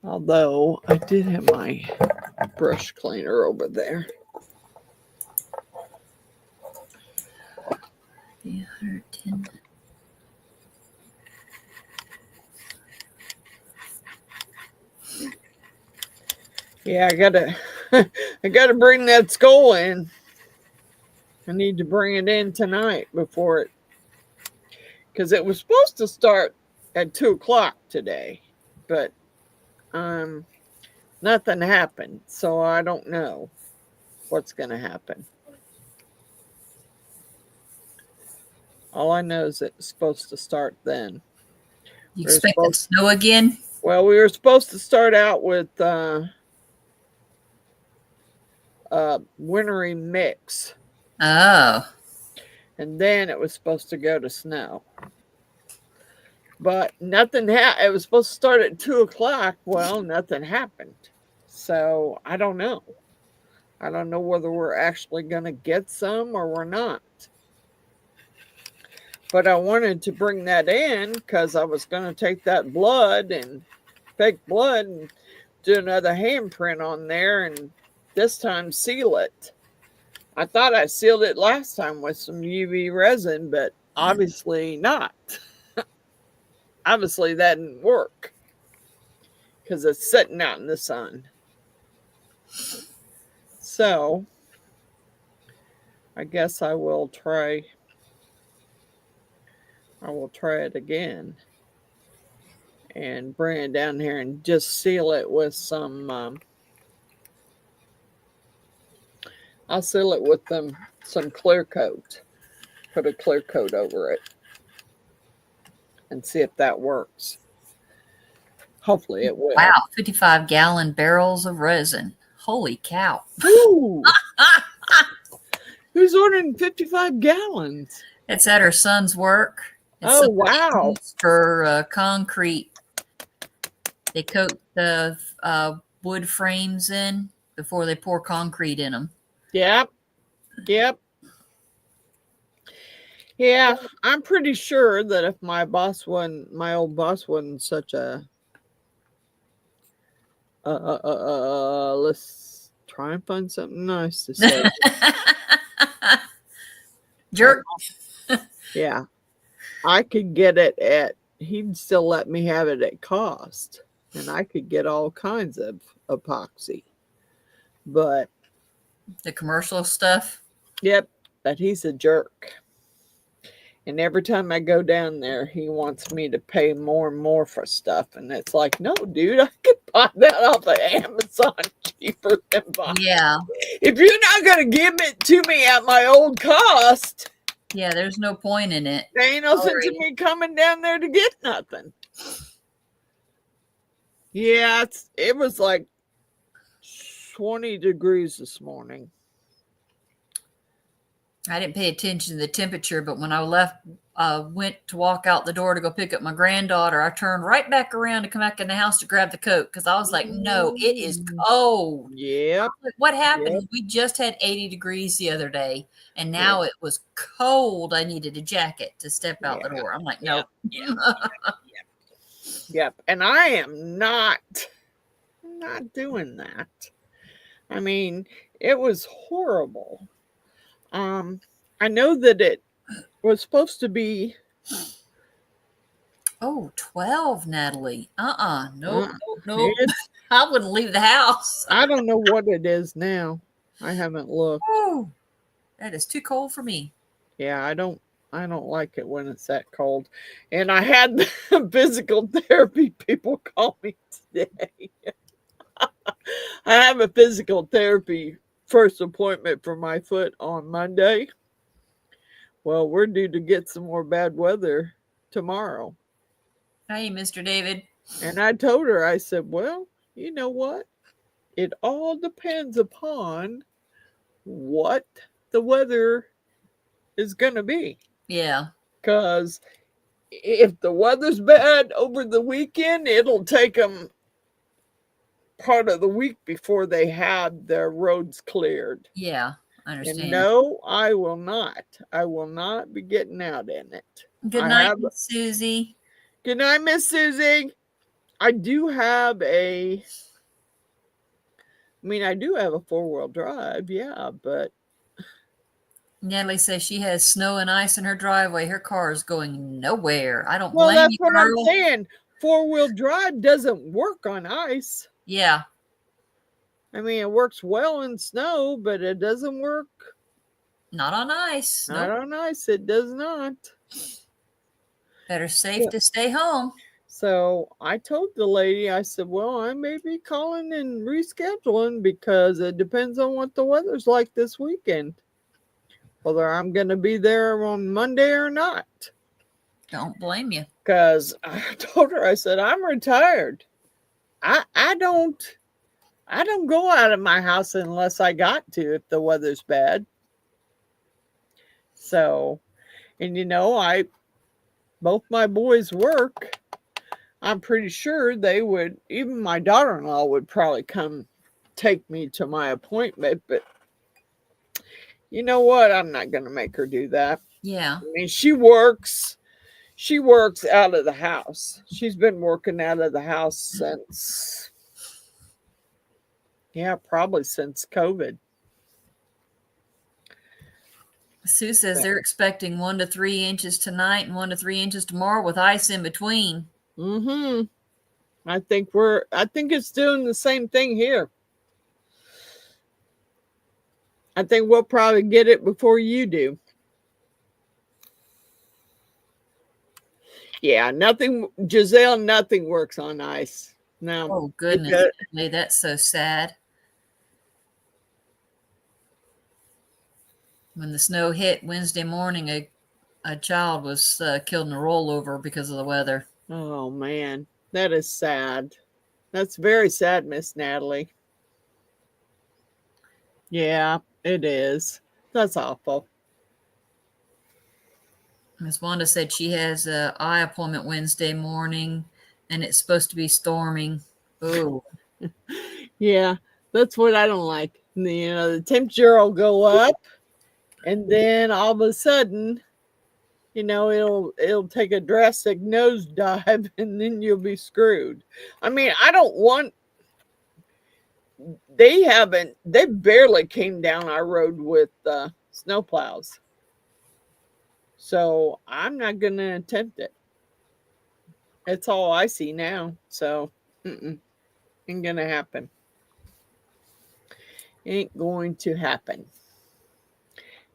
Although I did have my brush cleaner over there. Yeah, 110. Yeah, I gotta bring that skull in. I need to bring it in tonight before it, because it was supposed to start at 2:00 today, but nothing happened, so I don't know what's gonna happen. All I know is it's supposed to start then. You expect it to snow again? Well, we were supposed to start out with wintry mix. Oh. And then it was supposed to go to snow. But nothing it was supposed to start at 2:00. Well, nothing happened. So I don't know. I don't know whether we're actually going to get some or we're not. But I wanted to bring that in because I was going to take that blood and fake blood and do another handprint on there and this time seal it. I thought I sealed it last time with some UV resin, but obviously not. Obviously that didn't work because it's sitting out in the sun. So I guess I will try it again and bring it down here and just seal it with some I'll seal it with some clear coat. Put a clear coat over it and see if that works. Hopefully it will. Wow, 55-gallon barrels of resin. Holy cow. Ooh. Who's ordering 55 gallons? It's at her son's work. It's oh, wow. For concrete. They coat the wood frames in before they pour concrete in them. Yep. Yep. Yeah, I'm pretty sure that if my old boss wasn't such a let's try and find something nice to say. Jerk. Yeah. I could get it he'd still let me have it at cost. And I could get all kinds of epoxy. But the commercial stuff? Yep. But he's a jerk. And every time I go down there, he wants me to pay more and more for stuff. And it's like, no, dude, I could buy that off of Amazon cheaper than buying. Yeah. If you're not going to give it to me at my old cost. Yeah, there's no point in it. There ain't no sense in me coming down there to get nothing. Yeah, it was like 20 degrees this morning. I didn't pay attention to the temperature, but when I went to walk out the door to go pick up my granddaughter, I turned right back around to come back in the house to grab the coat because I was like, no, it is cold. Yep. Like, what happened? Yep. We just had 80 degrees the other day, and now it was cold. I needed a jacket to step out the door. I'm like, no. Yep. Yep. And I am not doing that. I mean, it was horrible. I know that it was supposed to be 12, Natalie. Nope. I wouldn't leave the house. I don't know what it is now. I haven't looked. Oh, that is too cold for me. Yeah, I don't like it when it's that cold. And I had the physical therapy people call me today. I have a physical therapy first appointment for my foot on Monday. Well, we're due to get some more bad weather tomorrow. Hey, Mr. David. And I told her, I said, well, you know what? It all depends upon what the weather is going to be. Yeah. Because if the weather's bad over the weekend, it'll take them part of the week before they have their roads cleared. Yeah, I understand. And no, I will not. I will not be getting out in it. Good night, Susie. Good night, Miss Susie. I do have a 4-wheel drive, yeah, but Natalie says she has snow and ice in her driveway. Her car is going nowhere. I don't well, blame that's you, what girl. I'm saying. 4-wheel drive doesn't work on ice. Yeah. I mean, it works well in snow, but it doesn't work. Not on ice. Not Nope. on ice. It does not. Better safe to stay home. So I told the lady, I said, well, I may be calling and rescheduling because it depends on what the weather's like this weekend. Whether I'm going to be there on Monday or not. Don't blame you. Because I told her, I said, I'm retired. I don't go out of my house unless I got to if the weather's bad. So, and both my boys work. I'm pretty sure they would, even my daughter-in-law would probably come take me to my appointment, but you know what? I'm not going to make her do that. Yeah. I mean, she works out of the house. She's been working out of the house since, probably since COVID. Sue says they're expecting 1 to 3 inches tonight and 1 to 3 inches tomorrow with ice in between. Mm-hmm. I think it's doing the same thing here. I think we'll probably get it before you do. Yeah, Giselle, nothing works on ice. No. Oh, goodness. That's so sad. When the snow hit Wednesday morning, a child was killed in a rollover because of the weather. Oh, man. That is sad. That's very sad, Miss Natalie. Yeah, it is. That's awful. Miss Wanda said she has an eye appointment Wednesday morning, and it's supposed to be storming. Oh. Yeah, that's what I don't like. The temperature will go up, and then all of a sudden, it'll take a drastic nosedive, and then you'll be screwed. I mean, I don't want. They barely came down our road with snowplows. So I'm not going to attempt it. It's all icy now. So ain't going to happen. Ain't going to happen.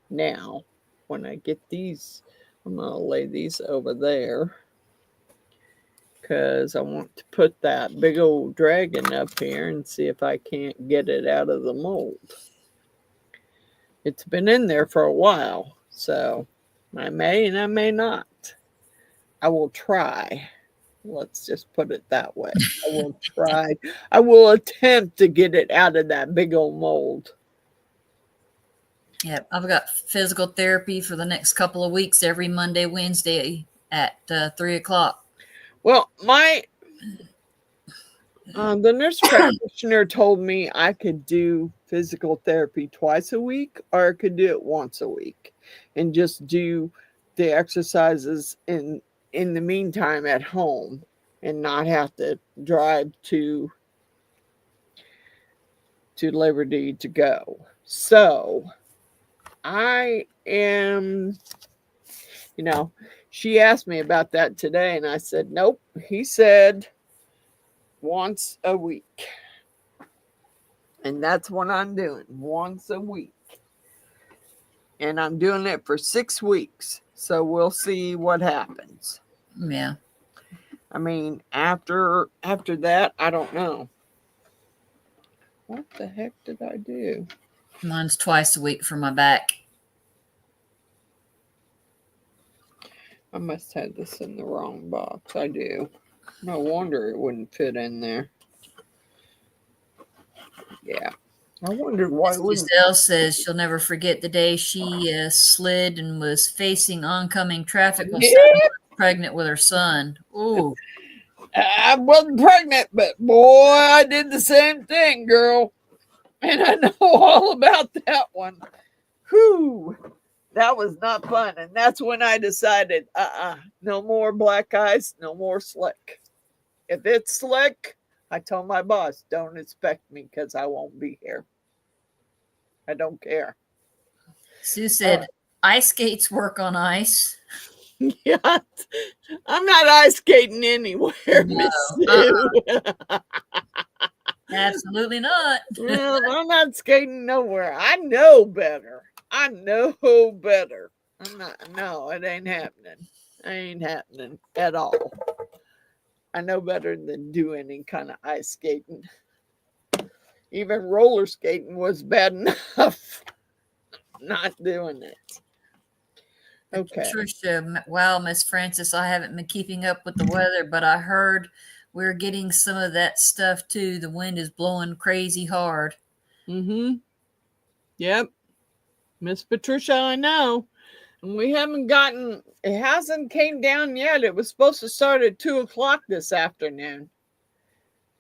Now, when I get these, I'm going to lay these over there. Because I want to put that big old dragon up here and see if I can't get it out of the mold. It's been in there for a while, so I may and I may not. I will try. Let's just put it that way. I will try. I will attempt to get it out of that big old mold. Yeah, I've got physical therapy for the next couple of weeks every Monday, Wednesday at 3 o'clock. Well, the nurse practitioner told me I could do physical therapy twice a week, or I could do it once a week and just do the exercises in the meantime at home and not have to drive to Liberty to go. So I am, she asked me about that today, and I said, nope. He said once a week. And that's what I'm doing, once a week. And I'm doing it for 6 weeks. So we'll see what happens. Yeah. I mean, after that, I don't know. What the heck did I do? Mine's twice a week for my back. I must have this in the wrong box. I do. No wonder it wouldn't fit in there. Yeah. I wondered why it wouldn't. Giselle says she'll never forget the day she slid and was facing oncoming traffic while pregnant with her son. Ooh. I wasn't pregnant, but boy, I did the same thing, girl. And I know all about that one. Whew. That was not fun. And that's when I decided, no more black ice, no more slick. If it's slick, I told my boss, don't expect me because I won't be here. I don't care. Sue said, ice skates work on ice. Yeah, I'm not ice skating anywhere, No, Miss Sue. Absolutely not. Well, I'm not skating nowhere. I know better. I know better. I'm not. No, it ain't happening. It ain't happening at all. I know better than do any kind of ice skating. Even roller skating was bad enough. Not doing it. Okay. Patricia, wow, Miss Frances, I haven't been keeping up with the weather, but I heard we're getting some of that stuff too. The wind is blowing crazy hard. Mm-hmm. Yep. Miss Patricia, I know. And we haven't gotten, it hasn't came down yet. It was supposed to start at 2:00 this afternoon,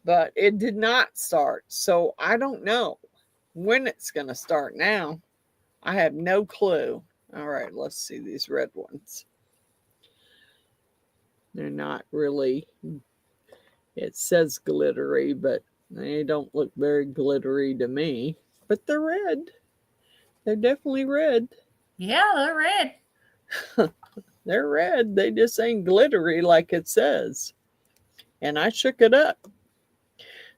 but it did not start. So I don't know when it's going to start now. I have no clue. All right, let's see these red ones. They're not really, it says glittery, but they don't look very glittery to me. But they're red. They're definitely red. Yeah, they're red. They're red. They just ain't glittery like it says. And I shook it up.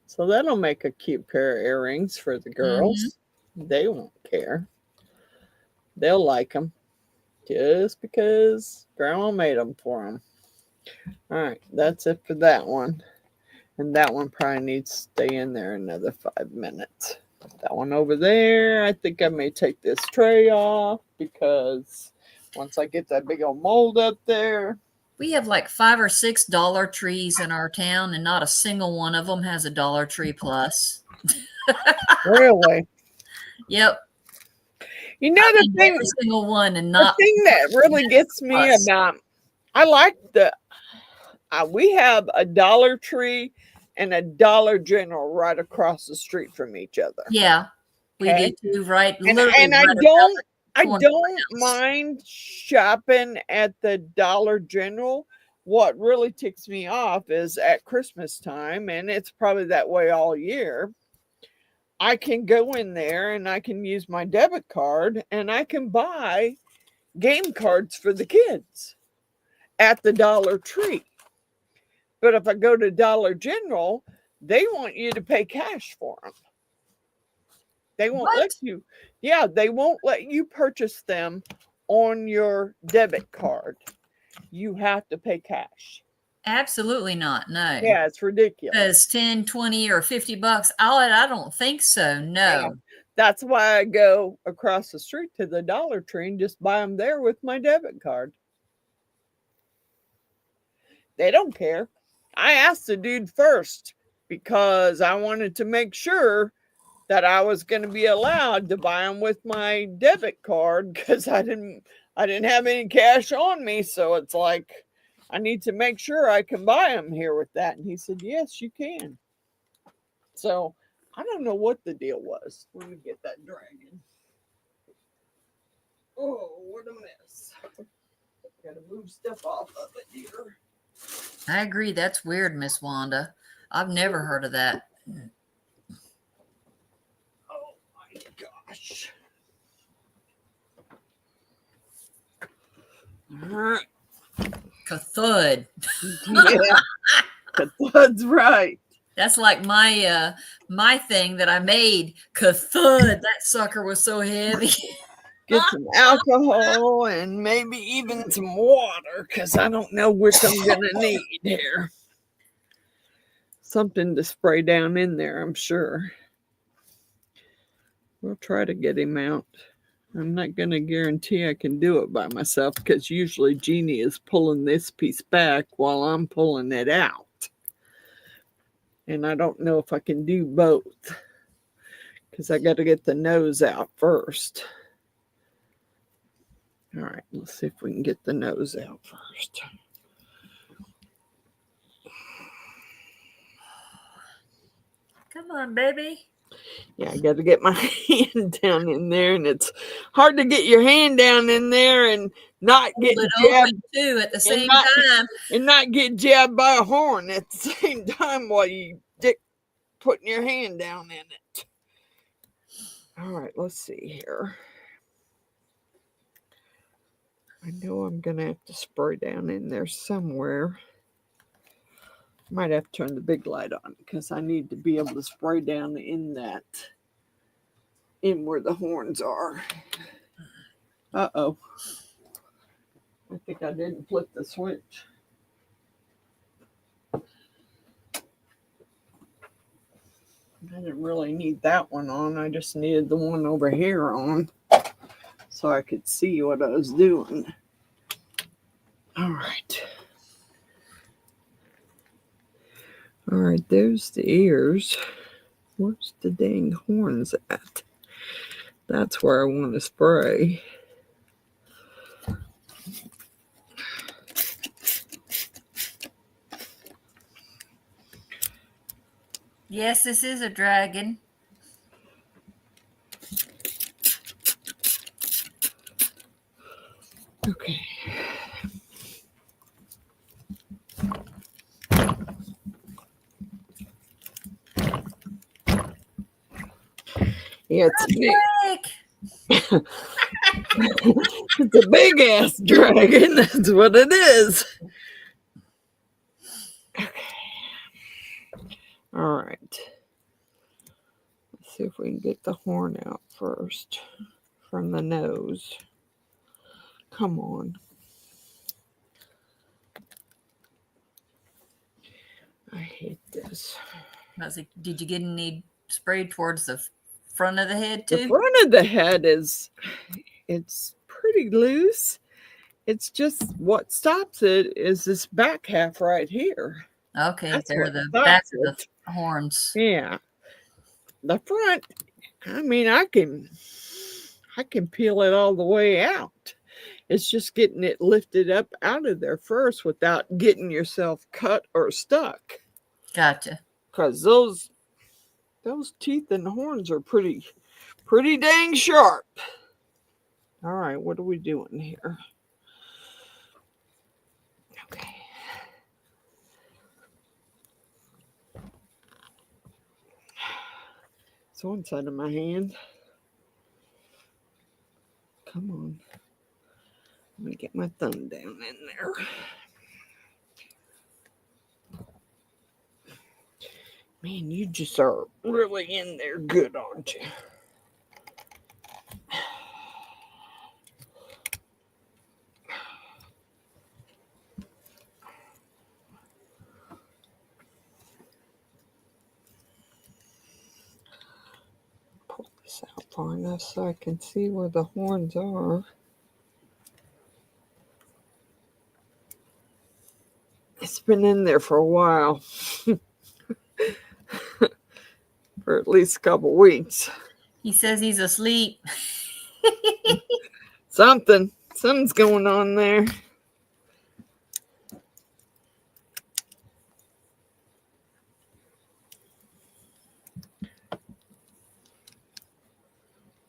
So that'll make a cute pair of earrings for the girls. They won't care. They'll like them just because Grandma made them for them. All right, that's it for that one. And that one probably needs to stay in there another 5 minutes. Put that one over there. I think I may take this tray off because once I get that big old mold up there. We have like 5 or 6 Dollar Trees in our town, and not a single one of them has a Dollar Tree Plus. Really? Yep. You know, the thing, every single one, and not the thing that really gets me Plus. about, I like the, we have a Dollar Tree and a Dollar General right across the street from each other. Yeah, we Okay? do too, right? And Literally I don't mind shopping at the Dollar General. What really ticks me off is at Christmas time, and it's probably that way all year. I can go in there and I can use my debit card and I can buy game cards for the kids at the Dollar Tree. But if I go to Dollar General, they want you to pay cash for them. They won't let you. Yeah, they won't let you purchase them on your debit card. You have to pay cash. Absolutely not. No. Yeah, it's ridiculous. Because 10, 20, or $50. I don't think so. No. Yeah. That's why I go across the street to the Dollar Tree and just buy them there with my debit card. They don't care. I asked the dude first because I wanted to make sure that I was going to be allowed to buy them with my debit card because I didn't have any cash on me. So it's like, I need to make sure I can buy them here with that. And he said, yes, you can. So I don't know what the deal was. Let me get that dragon. Oh, what a mess. Got to move stuff off of it here. I agree. That's weird, Miss Wanda. I've never heard of that. Oh my gosh. All right. Cathud. Yeah. Cathud's right. That's like my my thing that I made. Cathud. That sucker was so heavy. Get some alcohol and maybe even some water because I don't know which I'm going to need here. Something to spray down in there, I'm sure. We'll try to get him out. I'm not going to guarantee I can do it by myself because usually Jeannie is pulling this piece back while I'm pulling it out. And I don't know if I can do both because I got to get the nose out first. All right, let's see if we can get the nose out first. Come on, baby. Yeah, I got to get my hand down in there, and it's hard to get your hand down in there and not get jabbed too at the same time, and not get jabbed by a horn at the same time while you putting your hand down in it. All right, let's see here. I know I'm gonna have to spray down in there somewhere. Might have to turn the big light on because I need to be able to spray down in where the horns are. Uh-oh. I think I didn't flip the switch. I didn't really need that one on. I just needed the one over here on so I could see what I was doing. All right. All right, there's the ears. Where's the dang horns at? That's where I want to spray. Yes, this is a dragon. Okay. Yeah, it's big. It's a big ass dragon. That's what it is. Okay. All right. Let's see if we can get the horn out first from the nose. Come on. I hate this. Did you get any spray towards the front of the head too? The front of the head it's pretty loose. It's just what stops it is this back half right here. Okay, That's they're what the stops back of it. the horns. Yeah. The front, I mean, I can peel it all the way out. It's just getting it lifted up out of there first without getting yourself cut or stuck. Gotcha. Because those teeth and horns are pretty dang sharp. All right, what are we doing here? Okay. It's one side of my hand. Come on. Let me get my thumb down in there. Man, you just are really in there good, aren't you? Pull this out far enough so I can see where the horns are. It's been in there for a while. For at least a couple weeks. He says he's asleep. Something's going on there.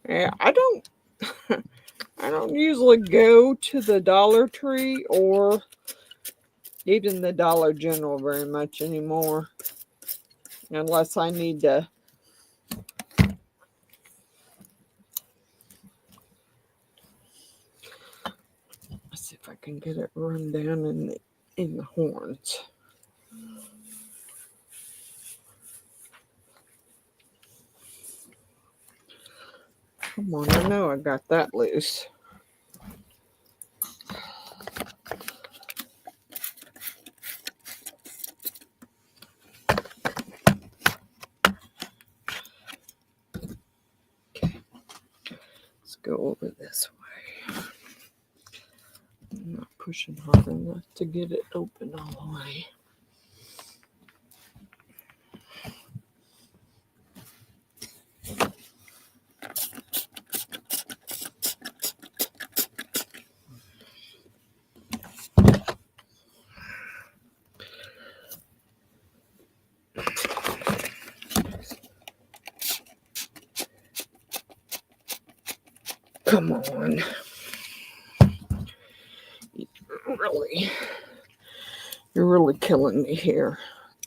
Yeah, I don't usually go to the Dollar Tree or even the Dollar General very much anymore. Unless I need to let's see if I can get it run down in the horns. Come on, I know I got that loose. Okay, let's go over this way. I'm not pushing hard enough to get it open all the way. come on. Really, you're really killing me here.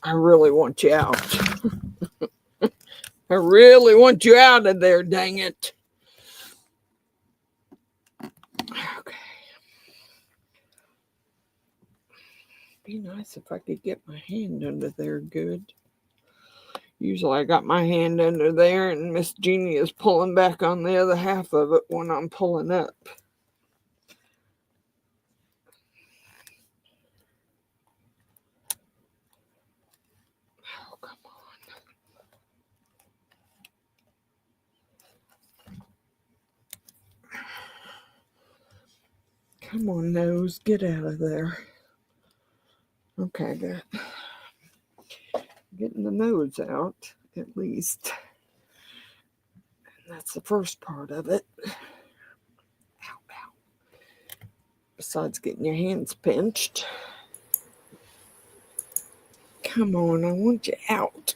I really want you out. I really want you out of there, dang it. Okay. Be nice if I could get my hand under there good. Usually I got my hand under there and Miss Jeannie is pulling back on the other half of it when I'm pulling up. Oh, come on. Come on, nose. Get out of there. Okay, good. Getting the nose out, at least. And that's the first part of it. Ow, ow. Besides getting your hands pinched. Come on, I want you out.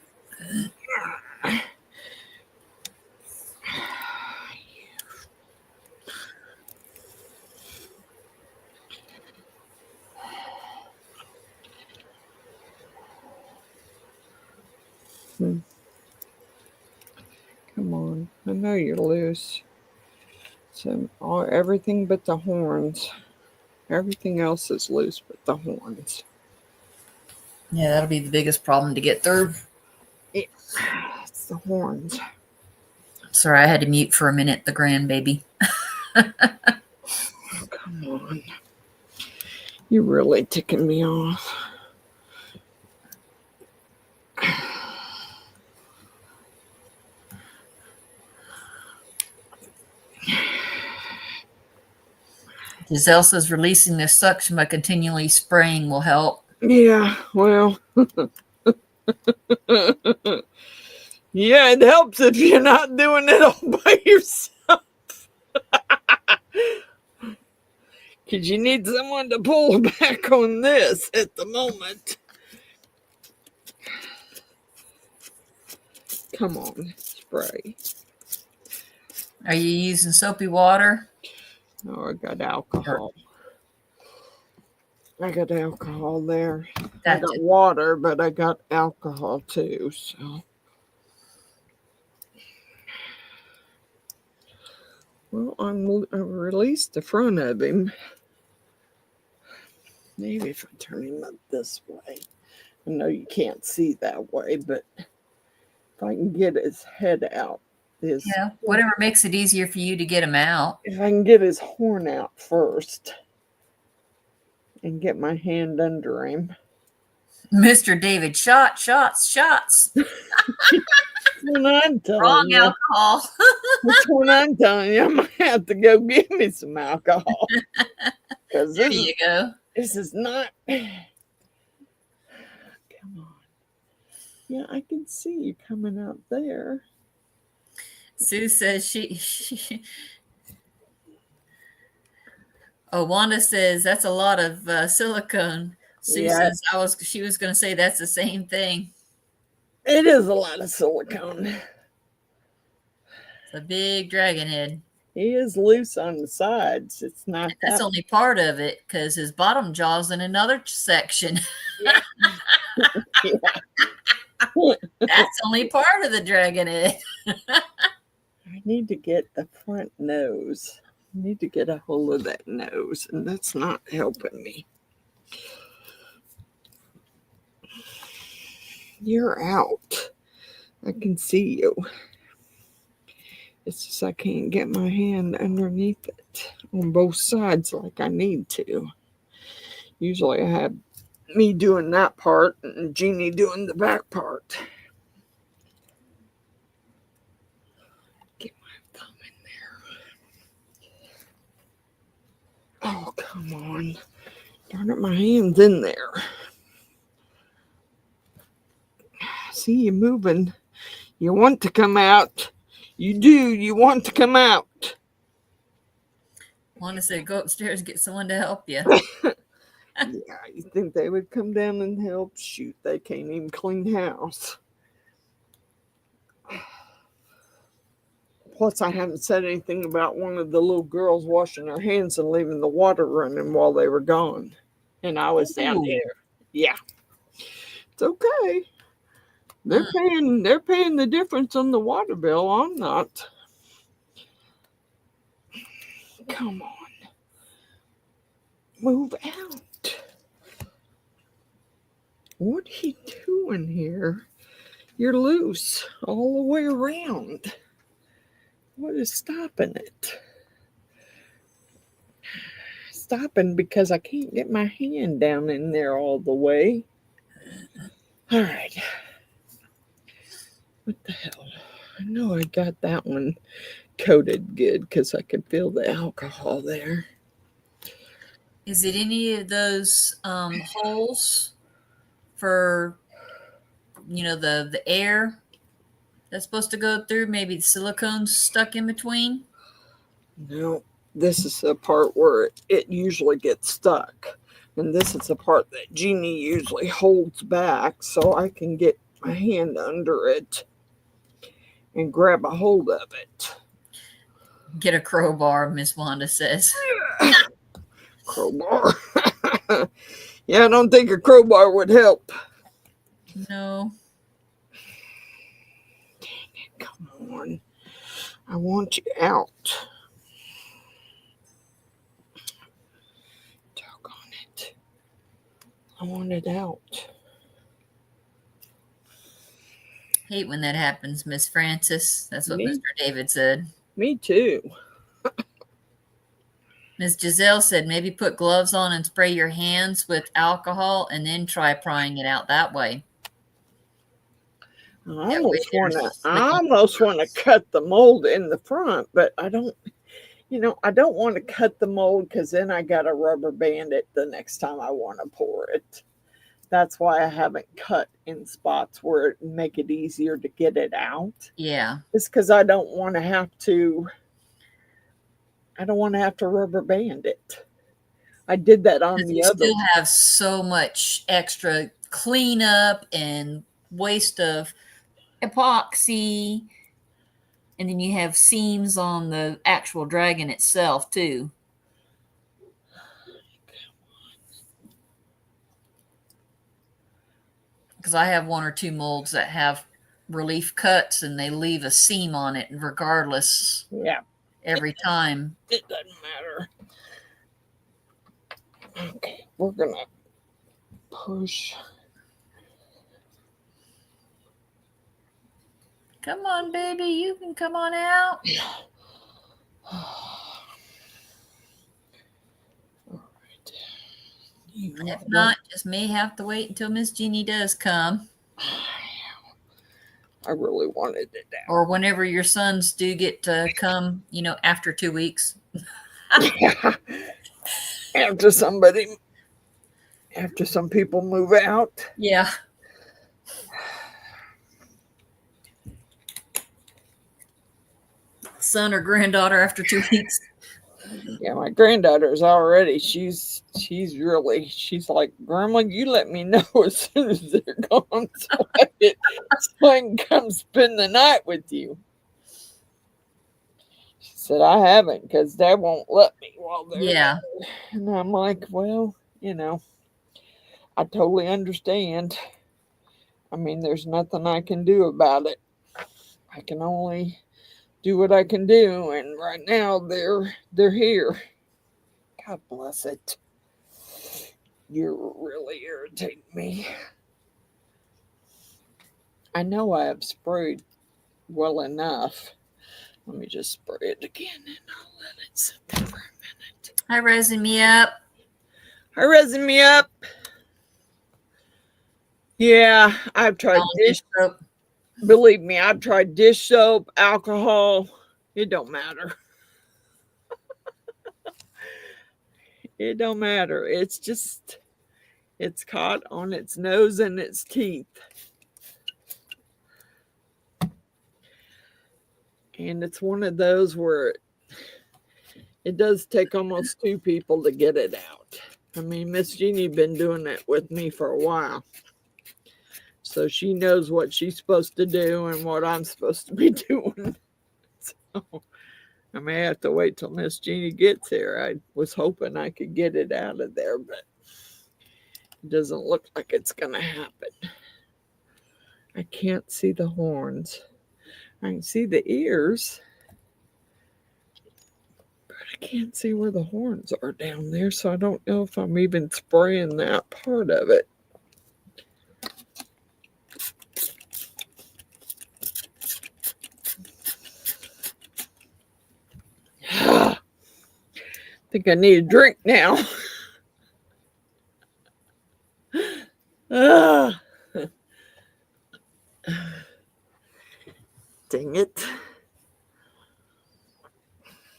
Come on, I know you're loose. So everything but the horns. Everything else is loose but the horns. Yeah, that'll be the biggest problem to get through. Yeah, it's the horns. Sorry, I had to mute for a minute the grandbaby. Come on. You're really ticking me off. Giselle says releasing the suction by continually spraying will help. Yeah, well. Yeah, it helps if you're not doing it all by yourself. Because you need someone to pull back on this at the moment. Come on, spray. Are you using soapy water? Oh, I got alcohol. I got alcohol there. I got water, but I got alcohol too, so. Well, I released the front of him. Maybe if I turn him up this way. I know you can't see that way, but if I can get his head out. Yeah, whatever makes it easier for you to get him out. If I can get his horn out first and get my hand under him. Mr. David, shots. That's what I'm telling Wrong you. alcohol. That's what I'm telling you. I might have to go get me some alcohol. There you go. This is not. Come on. Yeah, I can see you coming out there. Sue says she Oh, Wanda says that's a lot of silicone. Sue says she was going to say that's the same thing. It is a lot of silicone. It's a big dragon head. He is loose on the sides. It's not. That's only part of it because his bottom jaw's in another section. Yeah. That's only part of the dragon head. I need to get the front nose. I need to get a hold of that nose, and that's not helping me. You're out. I can see you. It's just I can't get my hand underneath it on both sides like I need to. Usually I have me doing that part and Jeannie doing the back part. Get my thumb in there. Oh, come on. Darn it, my hand's in there. See you moving. You want to come out. You do. You want to come out. Wanda said, go upstairs and get someone to help you. Yeah, you think they would come down and help? Shoot, they can't even clean house. Plus, I haven't said anything about one of the little girls washing their hands and leaving the water running while they were gone. And I was down Ooh. there. Yeah. It's okay. They're paying the difference on the water bill. I'm not. Come on. Move out. What are you doing here? You're loose all the way around. What is stopping it? Stopping because I can't get my hand down in there all the way. All right. What the hell? I know I got that one coated good because I could feel the alcohol there. Is it any of those holes for, the air that's supposed to go through? Maybe the silicone's stuck in between? No, this is the part where it usually gets stuck. And this is the part that Jeannie usually holds back so I can get my hand under it and grab a hold of it. Get a crowbar, Miss Wanda says. Crowbar. Yeah, I don't think a crowbar would help. No. Dang it, come on. I want you out. Doggone it. I want it out. Hate when that happens, Miss Francis. That's what Me? Mr. David said. Me too. Ms. Giselle said maybe put gloves on and spray your hands with alcohol and then try prying it out that way. I almost want to cut the mold in the front, but I don't want to cut the mold because then I got to rubber band it the next time I want to pour it. That's why I haven't cut in spots where it make it easier to get it out. Yeah. It's because I don't want to have to rubber band it. I did that on the other. You still have so much extra cleanup and waste of epoxy, and then you have seams on the actual dragon itself too. Because I have one or two molds that have relief cuts and they leave a seam on it regardless. Yeah. Every time. It doesn't matter. Okay, we're gonna push. Come on, baby, you can come on out. All right. If not, just may have to wait until Miss Jeannie does come. I really wanted it down. Or whenever your sons do get to come, after 2 weeks. After some people move out. Yeah. Son or granddaughter after 2 weeks. Yeah, my granddaughter's already, she's like, Grandma, you let me know as soon as they're gone so I can come spend the night with you. She said, I haven't because Dad won't let me while they're there. And I'm like, well, I totally understand. I mean, there's nothing I can do about it. I can only do what I can do, and right now they're here. God bless it. You're really irritating me. I know I have sprayed well enough. Let me just spray it again and I'll let it sit there for a minute. Hi, Rezn me up. Hi, Rezn me up. Yeah, I've tried dish soap. Believe me, I've tried dish soap, alcohol. It don't matter. It don't matter. It's caught on its nose and its teeth. And it's one of those where it does take almost two people to get it out. I mean, Miss Jeannie been doing it with me for a while. So she knows what she's supposed to do and what I'm supposed to be doing. So I may have to wait till Miss Jeannie gets here. I was hoping I could get it out of there, but it doesn't look like it's going to happen. I can't see the horns. I can see the ears, but I can't see where the horns are down there, so I don't know if I'm even spraying that part of it. I think I need a drink now. Dang it.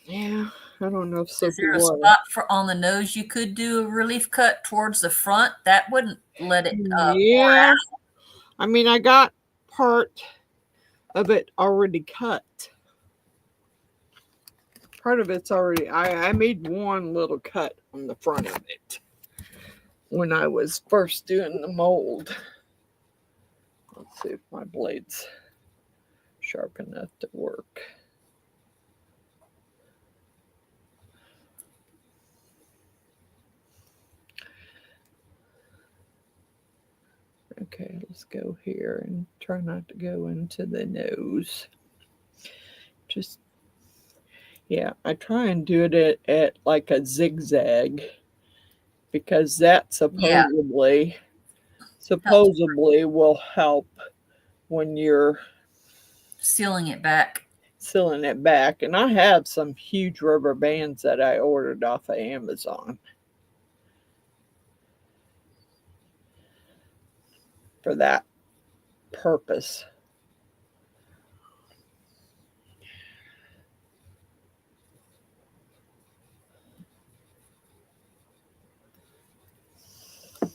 Yeah, I don't know if soapy Is there a water. spot for on the nose you could do a relief cut towards the front? That wouldn't let it pour out. I mean, I got part of it already cut. Part of it's already, I made one little cut on the front of it when I was first doing the mold. Let's see if my blade's sharp enough to work. Okay, let's go here and try not to go into the nose. Just, yeah, I try and do it at like a zigzag because that supposedly will help when you're sealing it back. And I have some huge rubber bands that I ordered off of Amazon for that purpose. Yeah,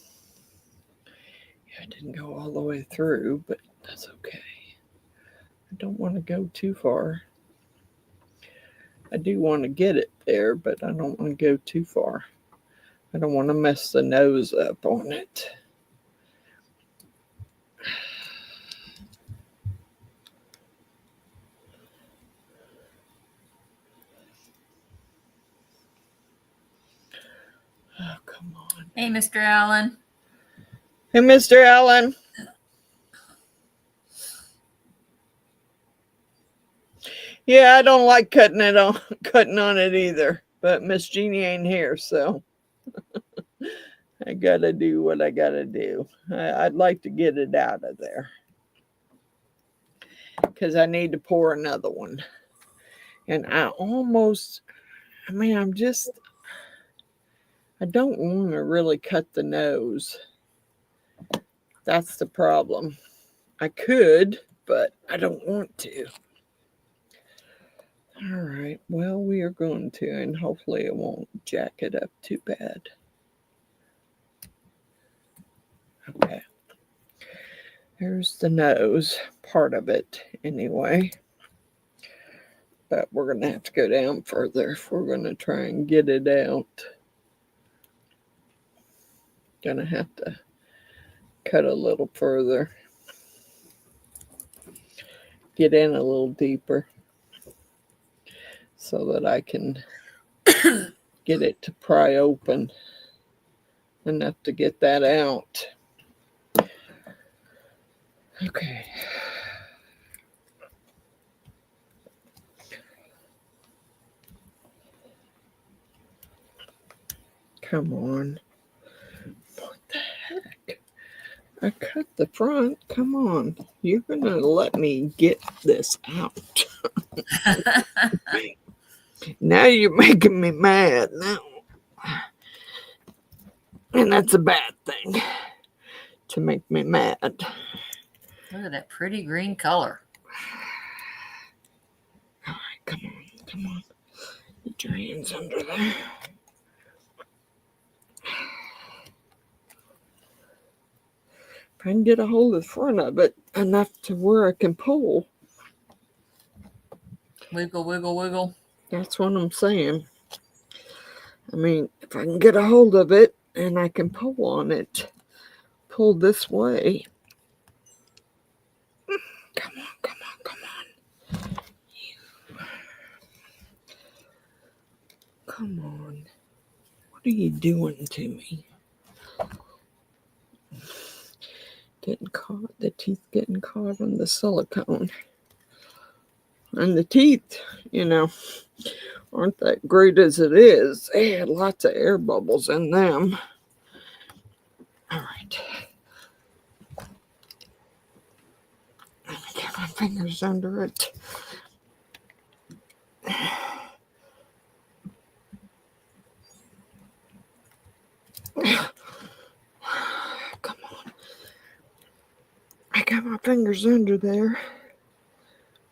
I didn't go all the way through, but that's okay. I don't want to go too far. I do want to get it there, but I don't want to go too far. I don't want to mess the nose up on it. Oh, come on. Hey, Mr. Allen. Hey, Mr. Allen. Yeah, I don't like cutting on it either. But Miss Jeannie ain't here, so I gotta do what I gotta do. I'd like to get it out of there because I need to pour another one. And I don't want to really cut the nose. That's the problem. I could, but I don't want to. All right, well, we are going to, and hopefully it won't jack it up too bad. Okay. There's the nose, part of it anyway. But we're going to have to go down further if we're going to try and get it out. Going to have to cut a little further. Get in a little deeper so that I can get it to pry open enough to get that out. Okay. Come on. What the heck? I cut the front. Come on. You're going to let me get this out. Now you're making me mad. Now. And that's a bad thing to make me mad. Look at that pretty green color. All right, come on. Get your hands under there. If I can get a hold of the front of it enough to where I can pull. Wiggle, wiggle, wiggle. That's what I'm saying. I mean, if I can get a hold of it and I can pull on it, pull this way. Come on. are you doing to me? Getting caught, the teeth getting caught on the silicone. And the teeth, aren't that great as it is. They had lots of air bubbles in them. All right. Let me get my fingers under it. Come on. I got my fingers under there.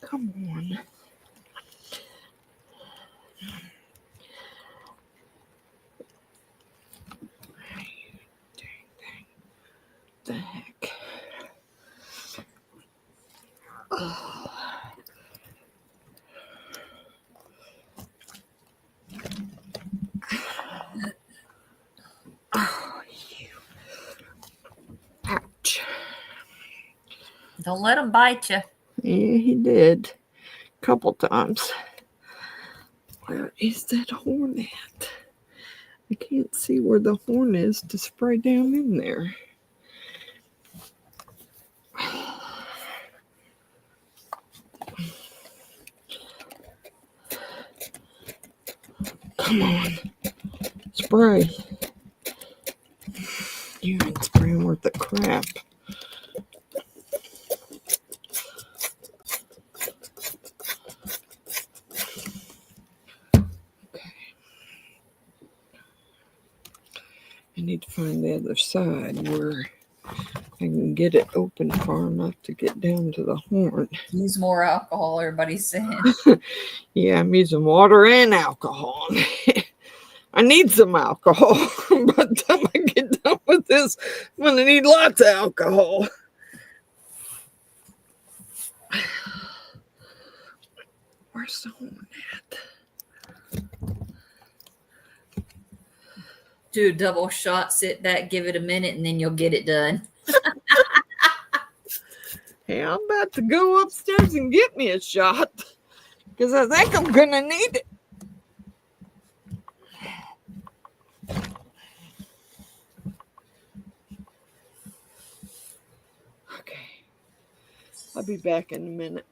Come on. The heck? Oh. Oh, you. Ouch. Don't let him bite you. Yeah, he did. A couple times. Where is that horn at? I can't see where the horn is to spray down in there. Come on. Spray. You ain't spraying worth the crap. I need to find the other side where I can get it open far enough to get down to the horn. Use more alcohol, everybody's saying. Yeah, I'm using water and alcohol. I need some alcohol. By the time I get done with this, I'm going to need lots of alcohol. Where's the horn at? Do a double shot, sit back, give it a minute, and then you'll get it done. Hey, I'm about to go upstairs and get me a shot because I think I'm going to need it. Okay. I'll be back in a minute.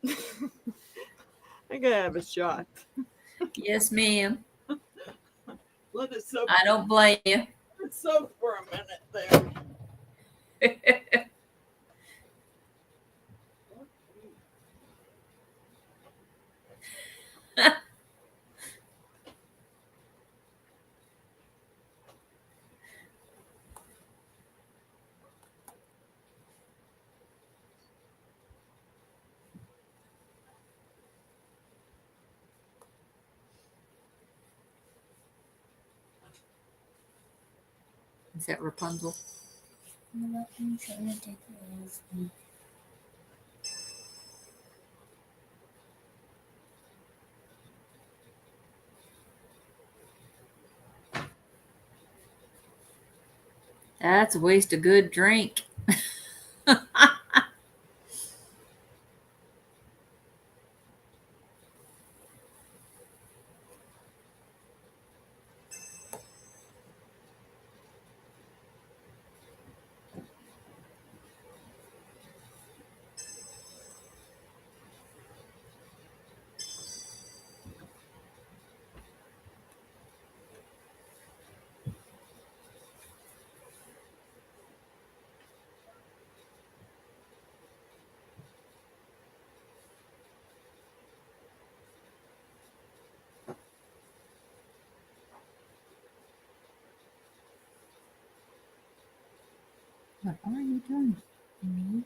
I got to have a shot. Yes, ma'am. Let it soak. I don't blame you. Let it soak for a minute there. Is that Rapunzel? That's a waste of good drink. What are you doing? Me?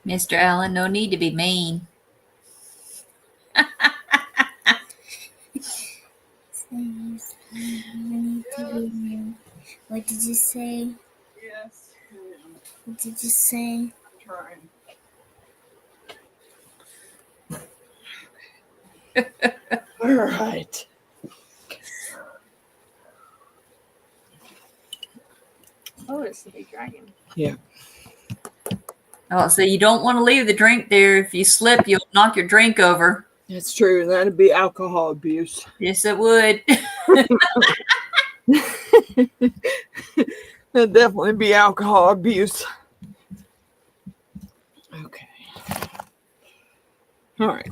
Mr. Allen, no need to be mean. What did you say? Yes. What did you say? Trying. All right. Oh, it's the big dragon. Yeah. Oh, so you don't want to leave the drink there. If you slip, you'll knock your drink over. That's true. That'd be alcohol abuse. Yes, it would. That'd definitely be alcohol abuse. Okay. All right.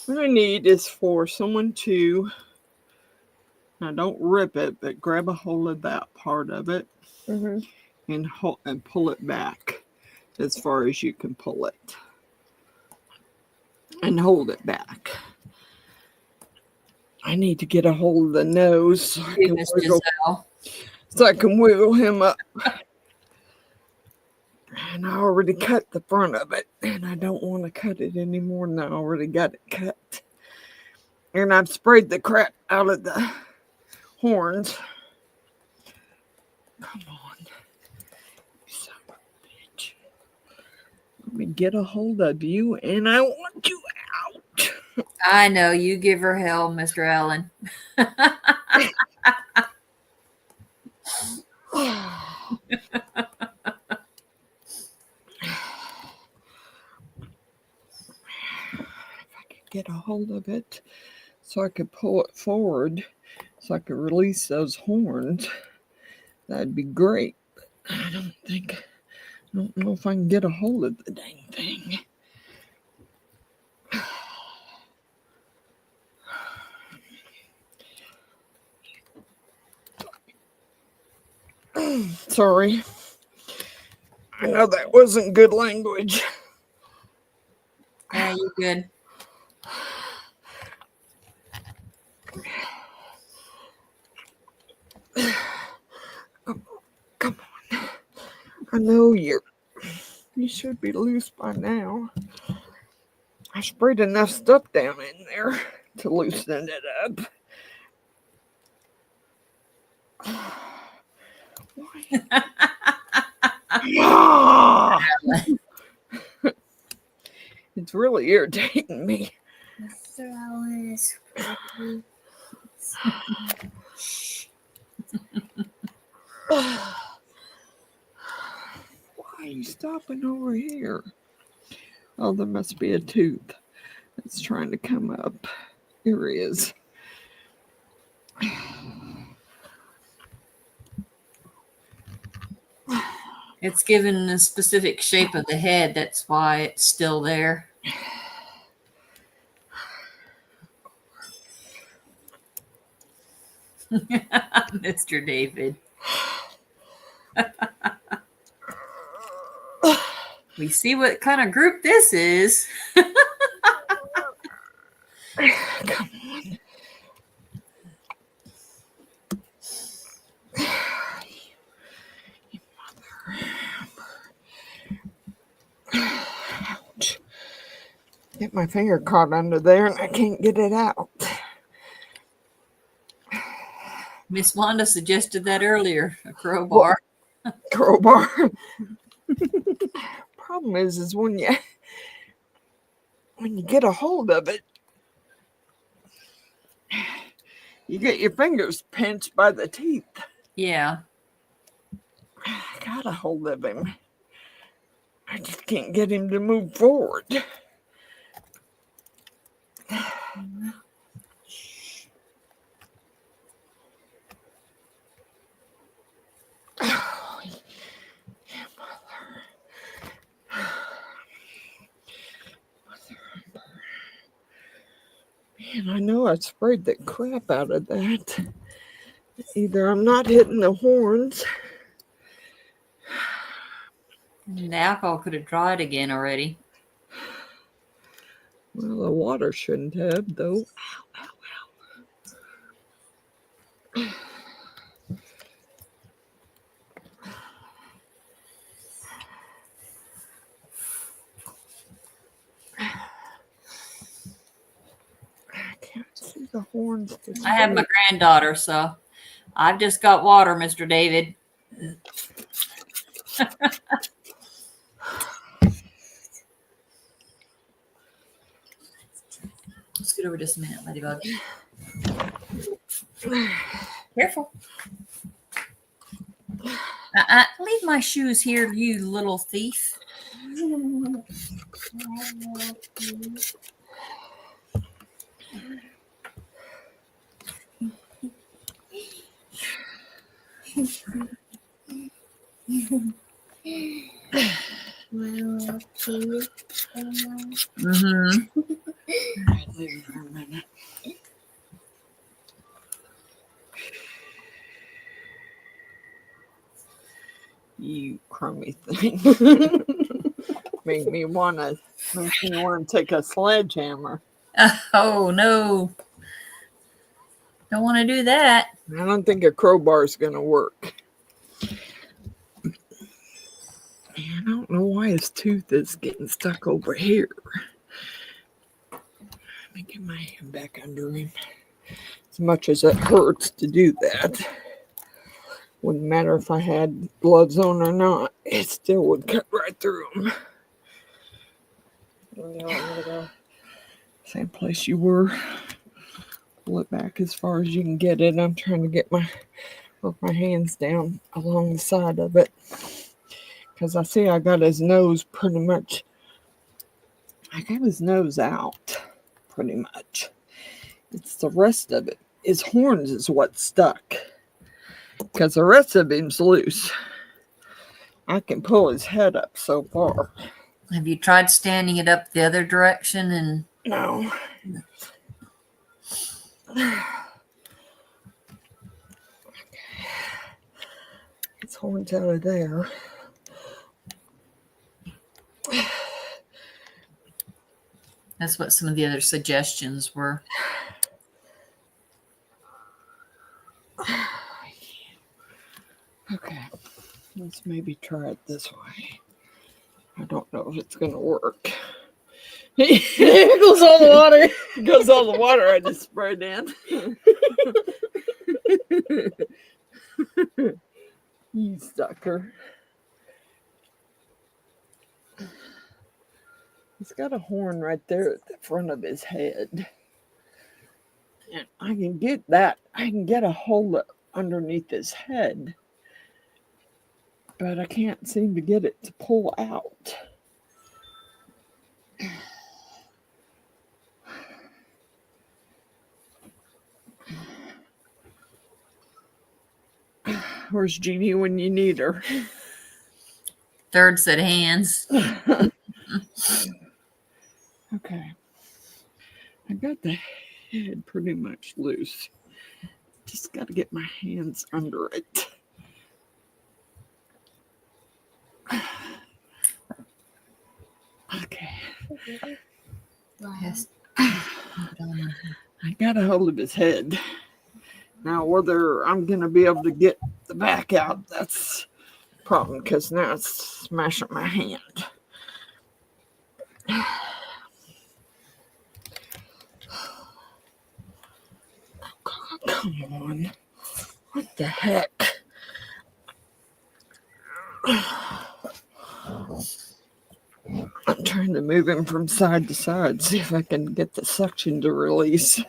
What I need is for someone to, now don't rip it, but grab a hold of that part of it and pull it back as far as you can pull it. And hold it back. I need to get a hold of the nose so I can wiggle him up. And I already cut the front of it, and I don't want to cut it anymore. And I already got it cut. And I've sprayed the crap out of the horns. Come on. Son of a bitch. Let me get a hold of you, and I want you out. I know. You give her hell, Mr. Allen. Get a hold of it so I could pull it forward so I could release those horns. That'd be great. But I don't know if I can get a hold of the dang thing. Sorry. I know that wasn't good language. Yeah, you're good. Come on. I know you should be loose by now. I sprayed enough stuff down in there to loosen it up. Why? It's really irritating me. Mr. Allen is crazy. Why are you stopping over here? Oh, there must be a tooth that's trying to come up. Here he is. It's given a specific shape of the head. That's why it's still there. Mr. David. We see what kind of group this is. Come on. You mother. Ouch. Get my finger caught under there and I can't get it out. Miss Wanda suggested that earlier, a crowbar. Crowbar. Problem is when you get a hold of it, you get your fingers pinched by the teeth. Yeah. I got a hold of him. I just can't get him to move forward. Oh, yeah, mother. Man, I know I sprayed the crap out of that. Either I'm not hitting the horns. The alcohol could have dried again already. Well, the water shouldn't have, though. Ow, ow, ow. I can't see the horns. I have my granddaughter, so I've just got water, Mr. David. Scoot over just a minute, Ladybug. Careful. Leave my shoes here, you little thief. Mm-hmm. All right, leave it for a minute. You crummy thing. Make me want to take a sledgehammer. Oh no. Don't want to do that. I don't think a crowbar is going to work. I don't know why his tooth is getting stuck over here. Let me get my hand back under him. As much as it hurts to do that, wouldn't matter if I had gloves on or not. It still would cut right through him. Same place you were. Pull it back as far as you can get it. I'm trying to get work my hands down along the side of it. Because I see I got his nose pretty much. I got his nose out pretty much. It's the rest of it. His horns is what's stuck. Because the rest of him's loose. I can pull his head up so far. Have you tried standing it up the other direction? And No. His horns out of there. that's what some of the other suggestions were. Okay. Let's maybe try it this way. I don't know if it's going to work. Here goes all the water. Here goes all the water I just sprayed in. You sucker. He's got a horn right there at the front of his head. And I can get that. I can get a hold of underneath his head. But I can't seem to get it to pull out. Where's Jeannie when you need her? Third set of hands. Okay. I got the head pretty much loose. Just got to get my hands under it. Okay. Yes. I got a hold of his head. Now, whether I'm going to be able to get the back out, that's the problem, because now it's smashing my hand. Come on. What the heck? I'm trying to move him from side to side, see if I can get the suction to release.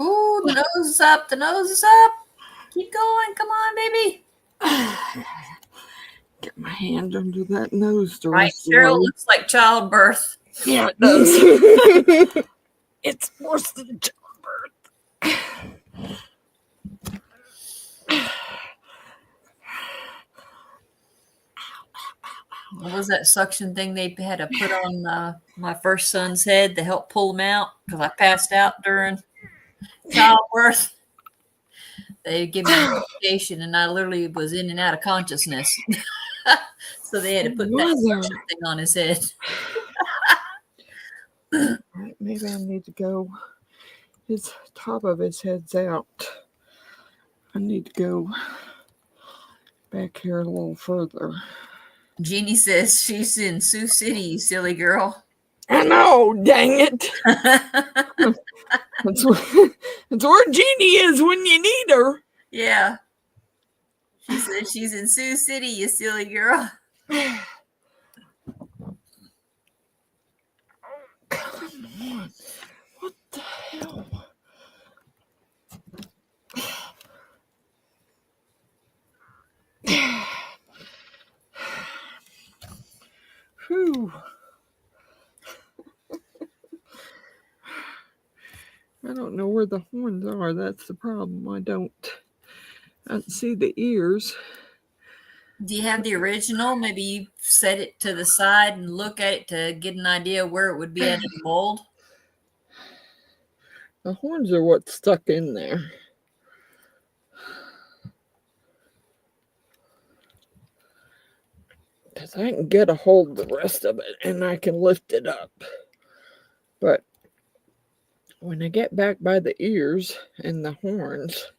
Ooh, the nose is up. The nose is up. Keep going. Come on, baby. Get my hand under that nose to Right, rest Cheryl, alone. looks like childbirth. Yeah, it does. It's worse than childbirth. What was that suction thing they had to put on my first son's head to help pull him out because I passed out during childbirth? They gave me medication and I literally was in and out of consciousness. So they had to put that suction thing on his head. Right, maybe I need to go. His top of his head's out. I need to go back here a little further. Jeannie says she's in Sioux City, you silly girl. I know, dang it. That's where Jeannie is when you need her. Yeah. She says she's in Sioux City, you silly girl. Come on. What the hell? the horns are. That's the problem. I don't see the ears. Do you have the original? Maybe you set it to the side and look at it to get an idea where it would be at in the mold. The horns are what's stuck in there. Because I can get a hold of the rest of it and I can lift it up. But when I get back by the ears and the horns,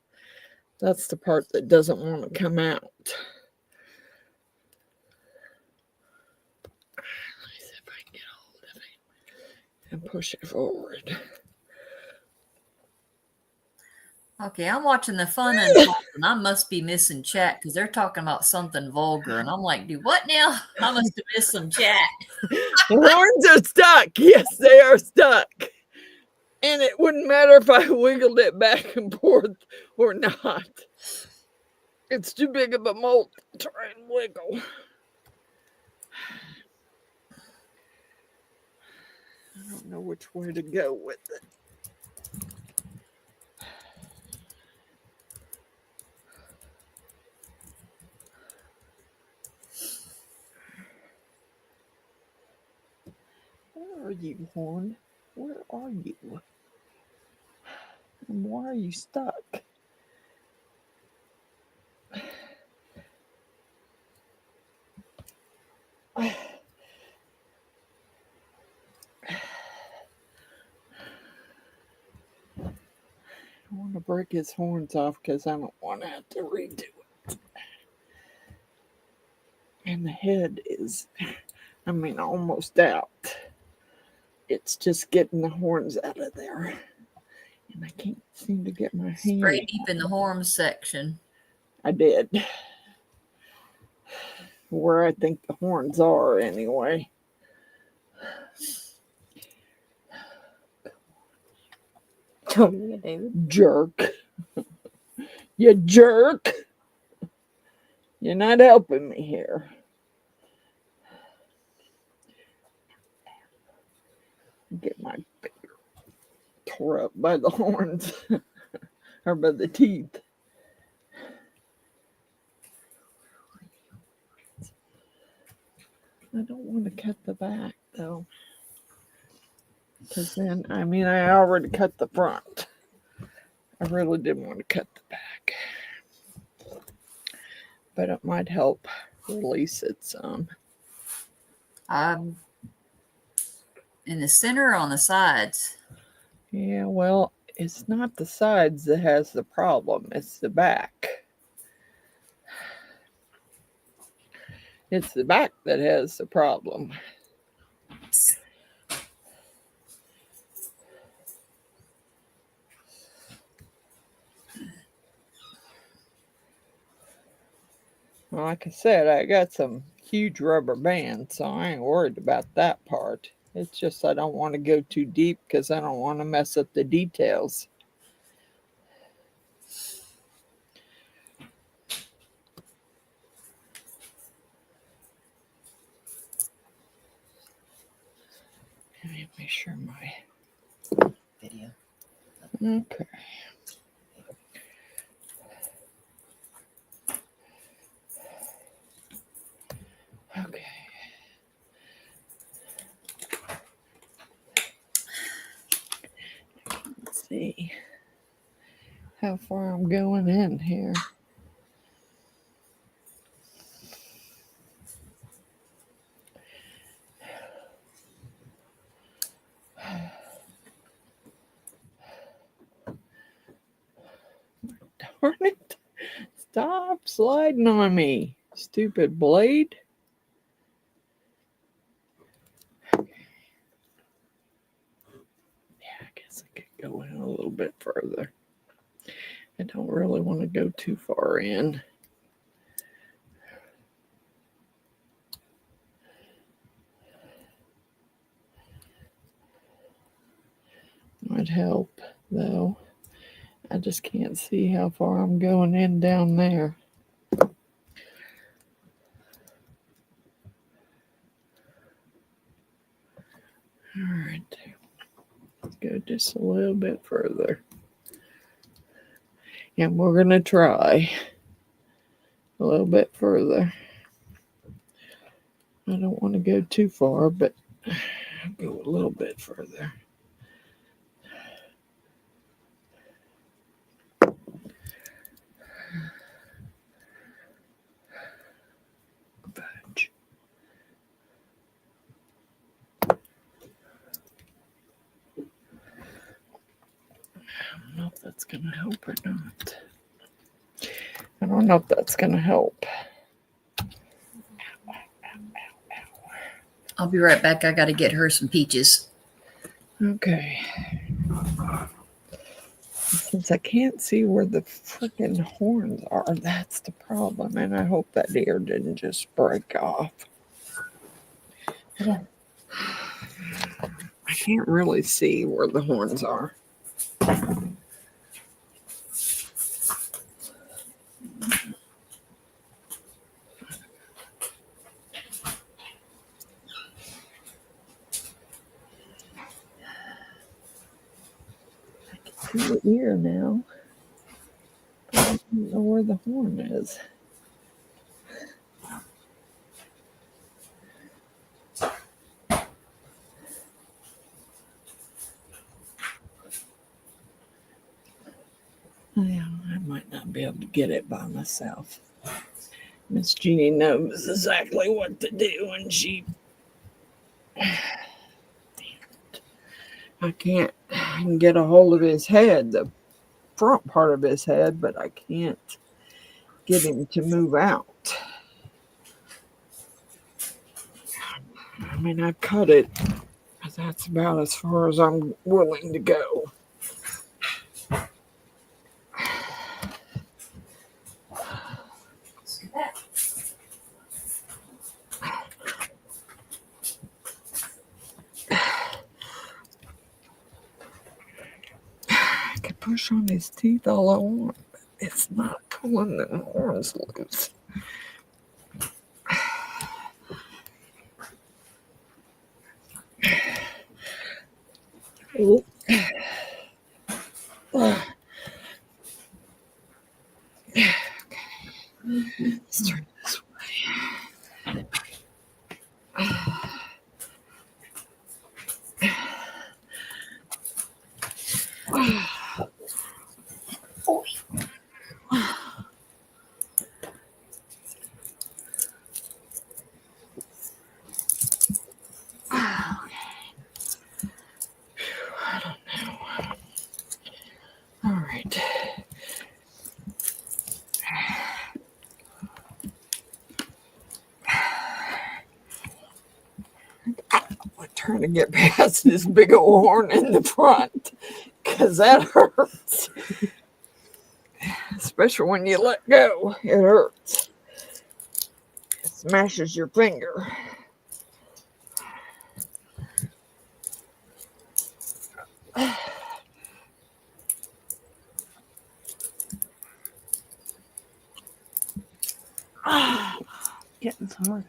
that's the part that doesn't want to come out. Let's see if I can get a hold of it and push it forward. Okay, I'm watching the fun unfold, and I must be missing chat because they're talking about something vulgar, and I'm like, "Do what now?" I must have missed some chat. The horns are stuck. Yes, they are stuck. And it wouldn't matter if I wiggled it back and forth or not. It's too big of a mold to try and wiggle. I don't know which way to go with it. Where are you, horn? Where are you? And why are you stuck? I want to break his horns off because I don't want to have to redo it. And the head is, almost out. It's just getting the horns out of there. And I can't seem to get my hand. Spray deep in the horns section. I did. Where I think the horns are, anyway. Come here, David. Jerk. You jerk. You're not helping me here. Get my finger tore up by the horns. Or by the teeth. I don't want to cut the back, though. Because then, I already cut the front. I really didn't want to cut the back. But it might help release it some. In the center or on the sides? Yeah, well, it's not the sides that has the problem. It's the back. It's the back that has the problem. Well, like I said, I got some huge rubber bands, so I ain't worried about that part. It's just I don't want to go too deep because I don't want to mess up the details. Let me make sure my Video. okay. Okay. Let's see how far I'm going in here. Darn it. Stop sliding on me, stupid blade. Yeah, I guess I could go in a little bit further. I don't really want to go too far in. Might help, though. I just can't see how far I'm going in down there. All right. Let's go just a little bit further. And we're going to try a little bit further. I don't want to go too far, but I'll go a little bit further. Fudge. I don't know if that's going to help or not. I don't know if that's going to help. I'll be right back. I got to get her some peaches. Okay. Since I can't see where the freaking horns are, that's the problem. And I hope that ear didn't just break off. Yeah. I can't really see where the horns are. I can see the ear now. But I don't know where the horn is. Yeah, I might not be able to get it by myself. Miss Jeannie knows exactly what to do, and she... I can't get a hold of his head, the front part of his head, but I can't get him to move out. I mean, I cut it, but that's about as far as I'm willing to go. I can push on his teeth all I want, but it's not pulling the horns loose. Oh. Let's turn this way. I don't know. All right. I'm trying to get past this big old horn in the front because that hurts. Especially when you let go, it hurts. It smashes your finger. Getting some.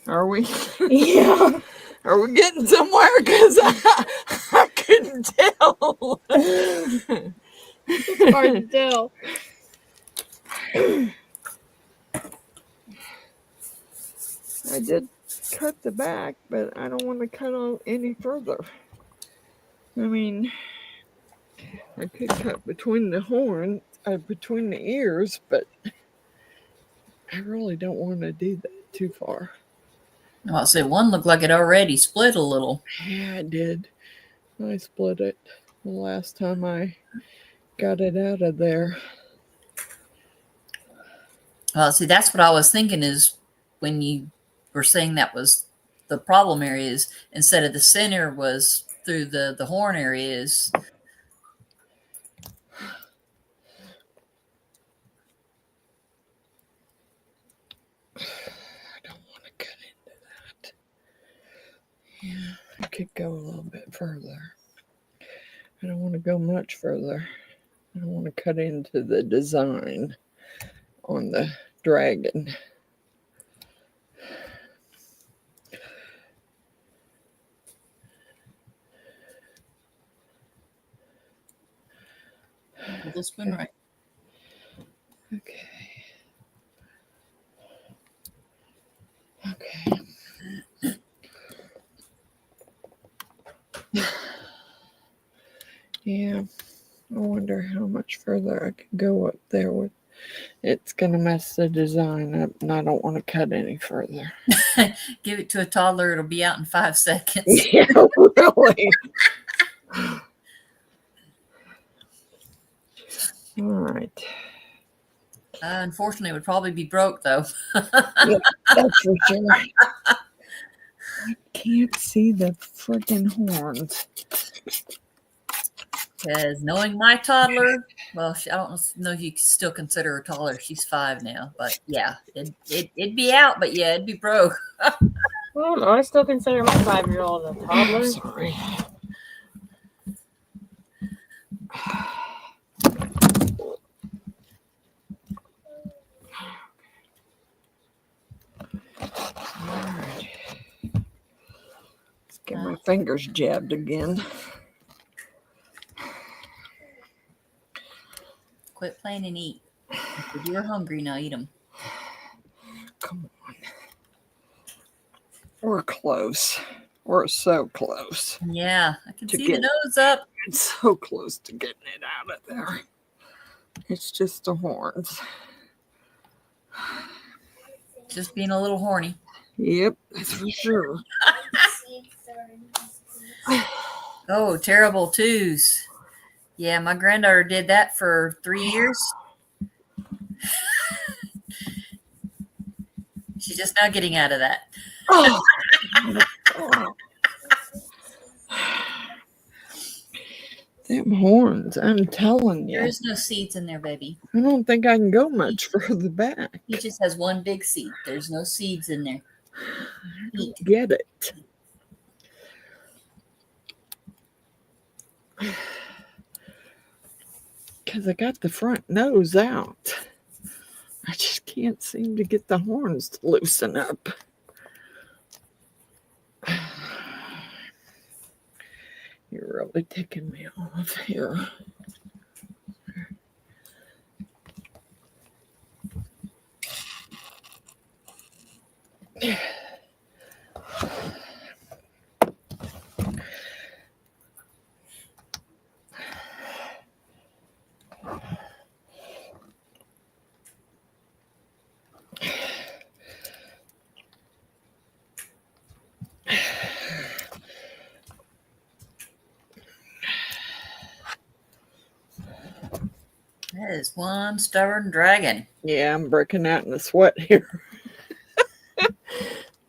Are we? Yeah. Are we getting somewhere? Because I couldn't tell. It's hard to tell. I did cut the back, but I don't want to cut on any further. I mean, I could cut between the horn, between the ears, but I really don't want to do that too far. Well, I said one looked like it already split a little. Yeah, I did. I split it the last time I got it out of there. Well, see, that's what I was thinking is when you were saying that was the problem areas, instead of the center was through the horn areas. I don't want to cut into that. Yeah, I could go a little bit further. I don't want to go much further. I don't want to cut into the design on the dragon. Hold the spoon right. Okay. Okay. Yeah. I wonder how much further I could go up there with. It's going to mess the design up, and I don't want to cut any further. Give it to a toddler. It'll be out in 5 seconds. Yeah, really. All right. Unfortunately, it would probably be broke, though. Yeah, that's for sure. I can't see the freaking horns. Because knowing my toddler, well, I don't know if you can still consider her toddler. She's 5 now. But yeah, it'd be out, but yeah, it'd be broke. Well, no, I still consider my 5-year-old a toddler. Sorry. Alright. Let's get my fingers jabbed again. Quit playing and eat. If you're hungry, now eat them. Come on. We're close. We're so close. Yeah, I can To see get- the nose up. It's so close to getting it out of there. It's just the horns. Just being a little horny. Yep, that's for sure. Oh, terrible twos. Yeah, my granddaughter did that for 3 years. She's just now getting out of that. Oh. Them horns, I'm telling you. There's no seeds in there, baby. I don't think I can go much further back. He just has one big seed. There's no seeds in there. Eat. Get it. Because I got the front nose out. I just can't seem to get the horns to loosen up. You're really ticking me off here. That is one stubborn dragon. Yeah, I'm breaking out in a sweat here.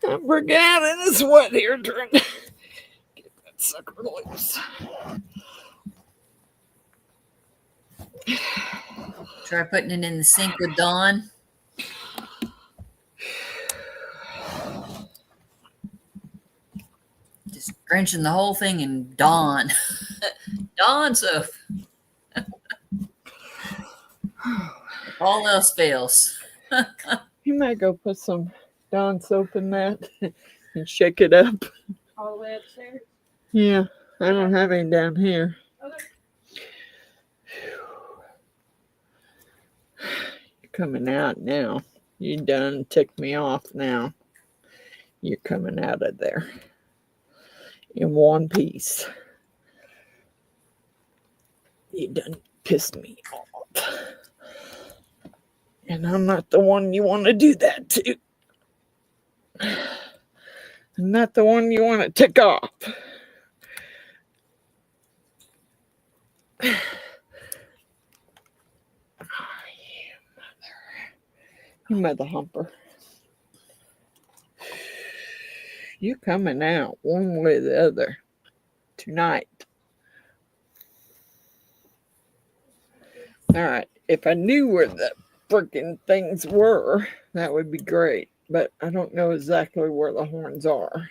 I'm breaking out in a sweat here trying to get that sucker loose. Try putting it in the sink with Dawn. Just drenching the whole thing in Dawn. Dawn soap. All else fails. You might go put some Dawn soap in that and shake it up. All the way upstairs. Yeah, I don't have any down here. Okay. You're coming out now. You done ticked me off now. You're coming out of there in one piece. You done pissed me off. And I'm not the one you want to do that to. I'm not the one you want to tick off. You mother humper. You're coming out one way or the other tonight. All right. If I knew where the freaking things were, that would be great. But I don't know exactly where the horns are.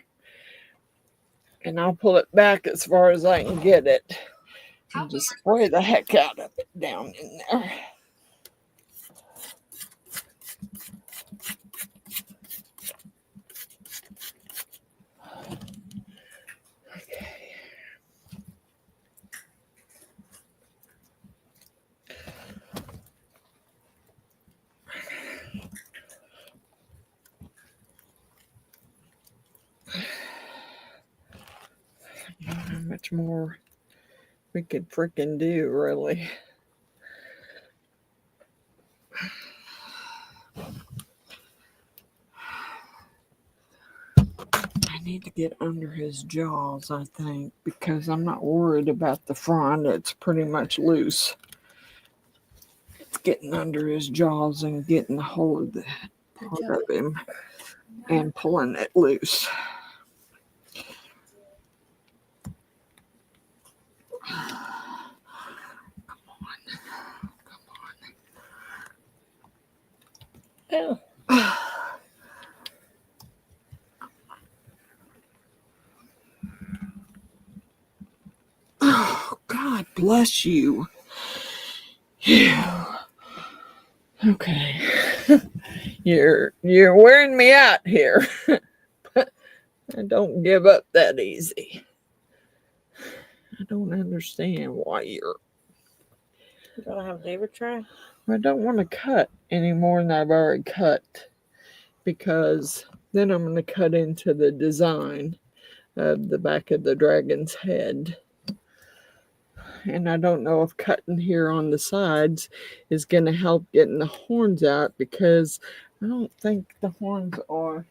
And I'll pull it back as far as I can get it. And just spray the heck out of it down in there. Okay. more we could freaking do, really. I need to get under his jaws, I think, because I'm not worried about the front. It's pretty much loose. It's getting under his jaws and getting a hold of that part of him and pulling it loose. Oh. Oh, God bless you. Yeah. Okay. You're wearing me out here. But I don't give up that easy. I don't understand why you're... You gotta have David try? I don't want to cut any more than I've already cut, because then I'm going to cut into the design of the back of the dragon's head. And I don't know if cutting here on the sides is going to help getting the horns out, because I don't think the horns are...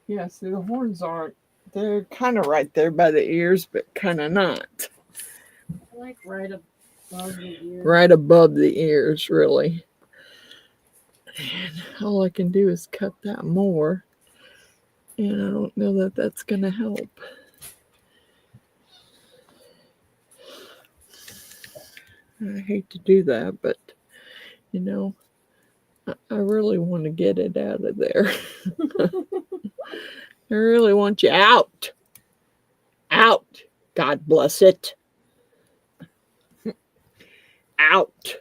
Yeah, see, the horns aren't... They're kind of right there by the ears, but kind of not. Like right above the ear. Right above the ears, really. And all I can do is cut that more. And I don't know that that's going to help. I hate to do that, but, you know, I really want to get it out of there. I really want you out. Out. God bless it. Out.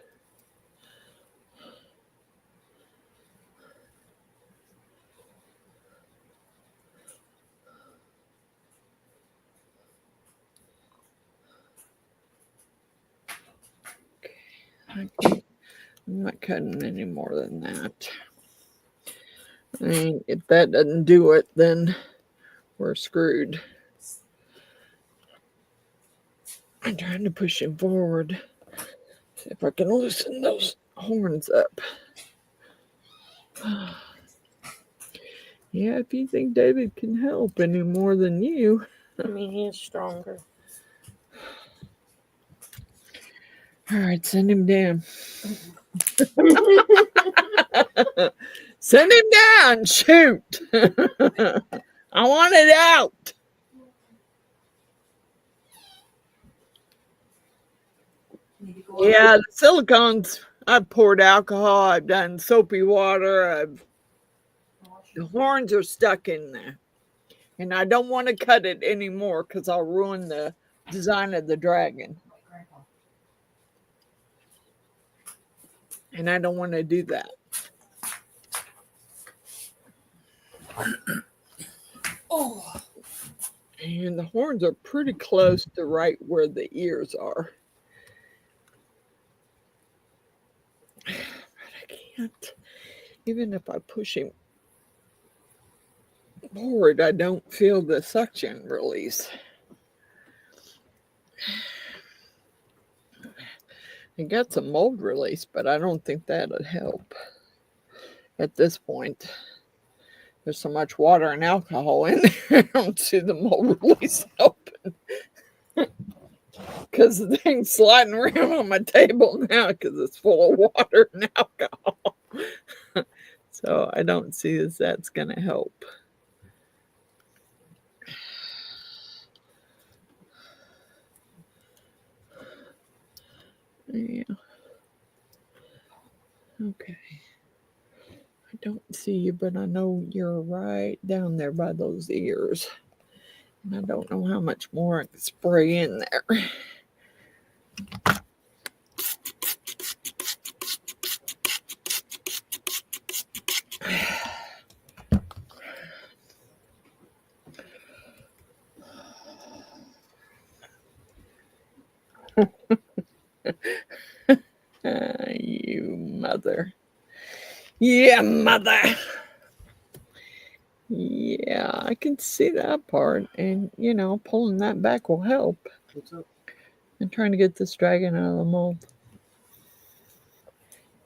Okay. I'm not cutting any more than that. I mean, if that doesn't do it, then we're screwed. I'm trying to push him forward. See if I can loosen those horns up. Yeah, if you think David can help any more than you. I mean, he is stronger. All right, send him down. Send him down. Shoot. I want it out. Yeah, the silicones, I've poured alcohol, I've done soapy water, the horns are stuck in there. And I don't want to cut it anymore because I'll ruin the design of the dragon. And I don't want to do that. Oh. And the horns are pretty close to right where the ears are. But I can't. Even if I push him forward, I don't feel the suction release. I got some mold release, but I don't think that'd help at this point. There's so much water and alcohol in there, I don't see the mold release helping. Because the thing's sliding around on my table now because it's full of water and alcohol. So I don't see as that's going to help. Yeah. Okay. I don't see you, but I know you're right down there by those ears. And I don't know how much more I can spray in there. You mother. Yeah, mother. Yeah, I can see that part. And, you know, pulling that back will help. What's up? I'm trying to get this dragon out of the mold.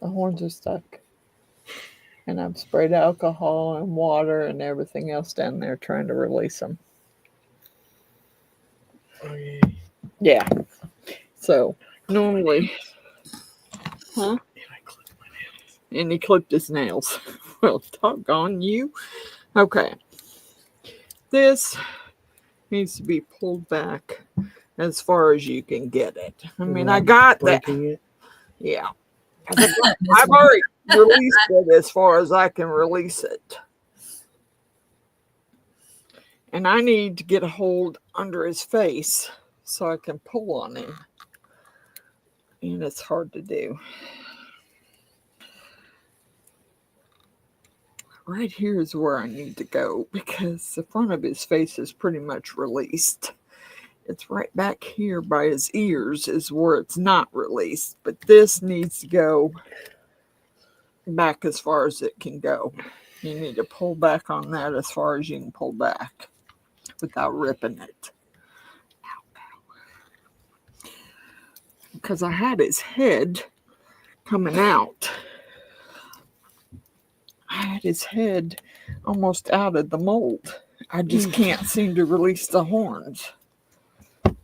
The horns are stuck. And I've sprayed alcohol and water and everything else down there trying to release them. Oh, yeah. Yeah. So, normally... Huh? And I clipped my nails. And he clipped his nails. Well, doggone you. Okay. This needs to be pulled back as far as you can get it. I mean, I got that. Breaking it. Yeah. I've already released it as far as I can release it. And I need to get a hold under his face so I can pull on him. And it's hard to do. Right here is where I need to go because the front of his face is pretty much released. It's right back here by his ears is where it's not released. But this needs to go back as far as it can go. You need to pull back on that as far as you can pull back without ripping it. Because I had his head coming out. I had his head almost out of the mold. I just can't seem to release the horns. And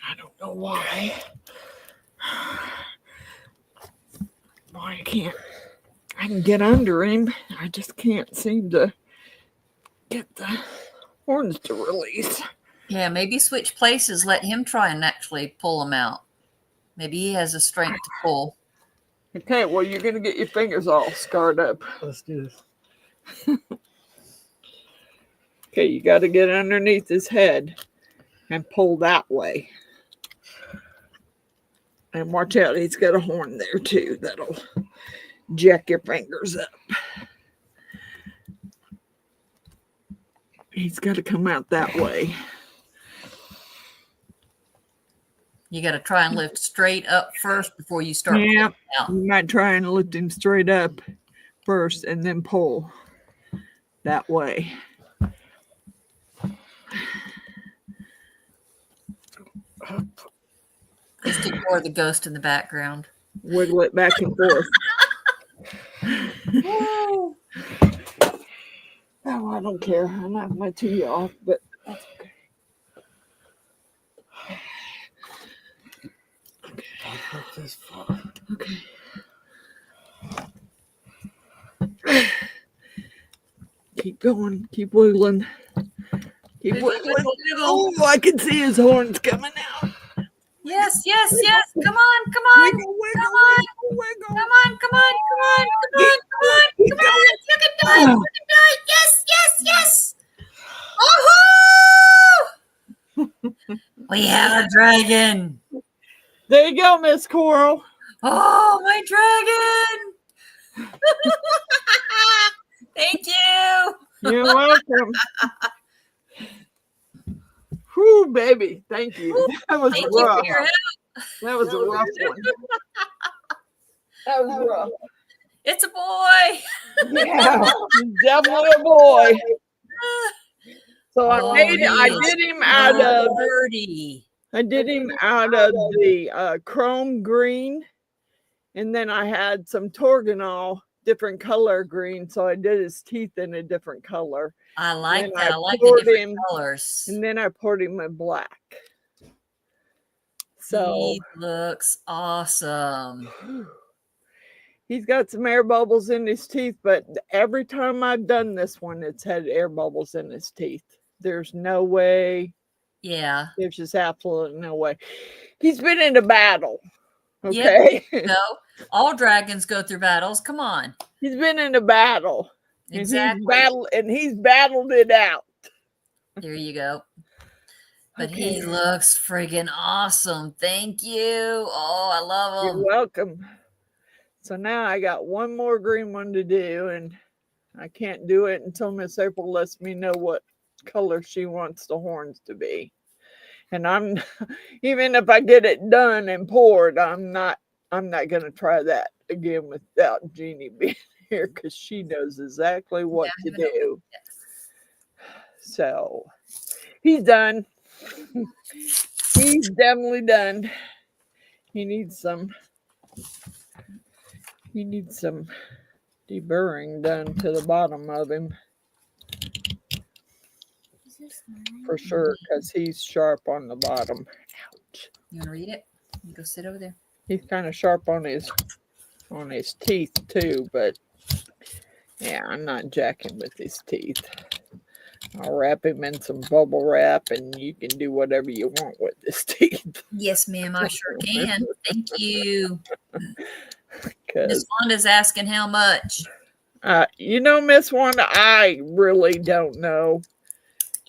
I don't know why. Why I can't. I can get under him. I just can't seem to get the horns to release. Yeah, maybe switch places. Let him try and actually pull them out. Maybe he has the strength to pull. Okay, well, you're going to get your fingers all scarred up. Let's do this. Okay, you got to get underneath his head and pull that way. And watch out, he's got a horn there too that'll jack your fingers up. He's got to come out that way. You got to try and lift straight up first before you start Yeah, pulling out. you might try and lift him straight up first and then pull that way. Just ignore the ghost in the background. Wiggle it back and forth. Oh, I don't care. I knocked my tea off, but that's okay. I'll put this far. Okay. Keep going. Keep wiggling. Keep wiggling. Oh, I can see his horns coming out. Yes, yes, yes. Come on, come on. Wiggle, wiggle, Come on. wiggle, Come on, come on, come on, come on, come on, come on. You can do it. You can do it. Yes, yes, yes. Oh-hoo! We have a dragon. There you go, Miss Coral. Oh, my dragon. Thank you. You're welcome. Whew, baby. Thank you. That was Thank you rough. for your help. That was a rough one. That was rough. It's a boy. Yeah, definitely a boy. So I Oh, made it. I yes. did him out of. Birdie. I did him out of the chrome green, and then I had some Torganol, different color green. So I did his teeth in a different color. I like And that. I I like the poured different him- colors. And then I poured him in black. So He looks awesome. he's got some air bubbles in his teeth, but every time I've done this one, it's had air bubbles in his teeth. There's no way. Yeah. There's just absolutely no way. He's been in a battle. Yeah. Okay. No, all dragons go through battles. Come on. He's been in a battle. Exactly. And he's battled it out. There you go. But Okay. he looks friggin' awesome. Thank you. Oh, I love You're him. welcome. So now I got one more green one to do, and I can't do it until Miss April lets me know what color she wants the horns to be. And I'm even if I get it done and poured, I'm not gonna try that again without Jeannie being here because she knows exactly what to do. So he's done. He's definitely done. He needs some deburring done to the bottom of him for sure, because he's sharp on the bottom. Ouch. You want to read it? You go sit over there. He's kind of sharp on his teeth too, but yeah, I'm not jacking with his teeth. I'll wrap him in some bubble wrap and you can do whatever you want with his teeth. Yes, ma'am, I sure can. Thank you. Miss Because Wanda's asking how much. Miss Wanda, I really don't know.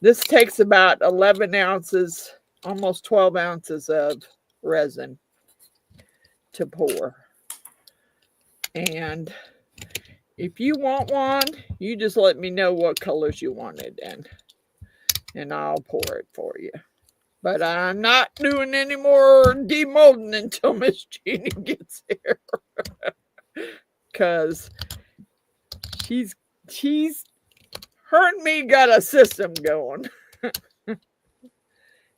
This takes about 11 ounces, almost 12 ounces of resin to pour. And if you want one, you just let me know what colors you want it in, and I'll pour it for you. But I'm not doing any more demolding until Miss Jeannie gets here. Because her and me got a system going.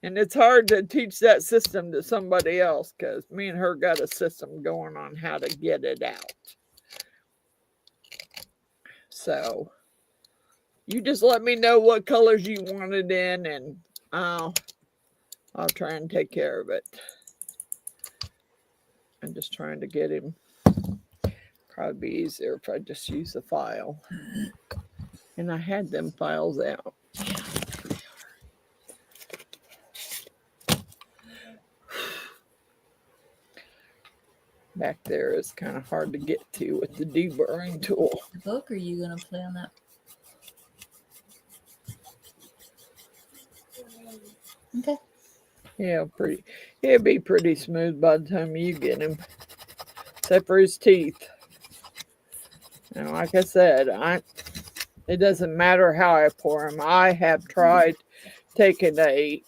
And it's hard to teach that system to somebody else because me and her got a system going on how to get it out. So you just let me know what colors you want it in and I'll try and take care of it. I'm just trying to get him. Probably be easier if I just use the file. And I had them files out. Back there is kind of hard to get to with the deburring tool. The book, or are you going to play on that? Okay. Yeah, it'll be pretty smooth by the time you get him. Except for his teeth. And like I said, it doesn't matter how I pour him. I have tried taking a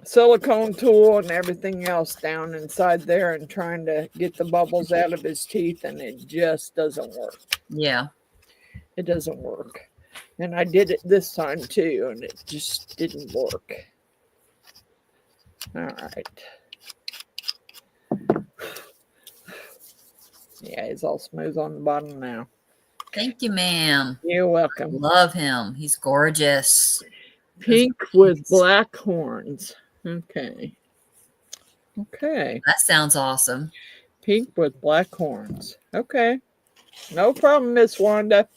silicone tool and everything else down inside there and trying to get the bubbles out of his teeth, and it just doesn't work. Yeah. It doesn't work. And I did it this time too, and it just didn't work. All right. Yeah, he's all smooth on the bottom now. Thank you, ma'am. You're welcome. Love him. He's gorgeous. Pink with black horns. Okay. That sounds awesome. Pink with black horns. Okay. No problem, Miss Wanda.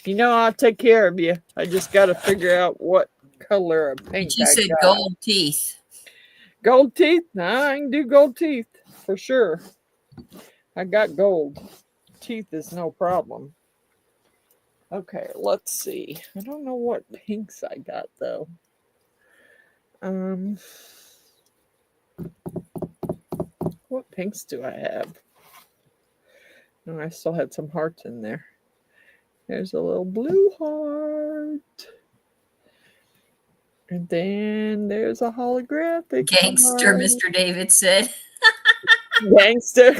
I'll take care of you. I just got to figure out what color of pink She said got. gold teeth. Gold teeth? Nah, I can do gold teeth for sure. I got gold. Teeth is no problem. Okay, let's see. I don't know what pinks I got though. What pinks do I have? No, I still had some hearts in there. There's a little blue heart. And then there's a holographic Gangster, heart. Mr. David said. Gangster.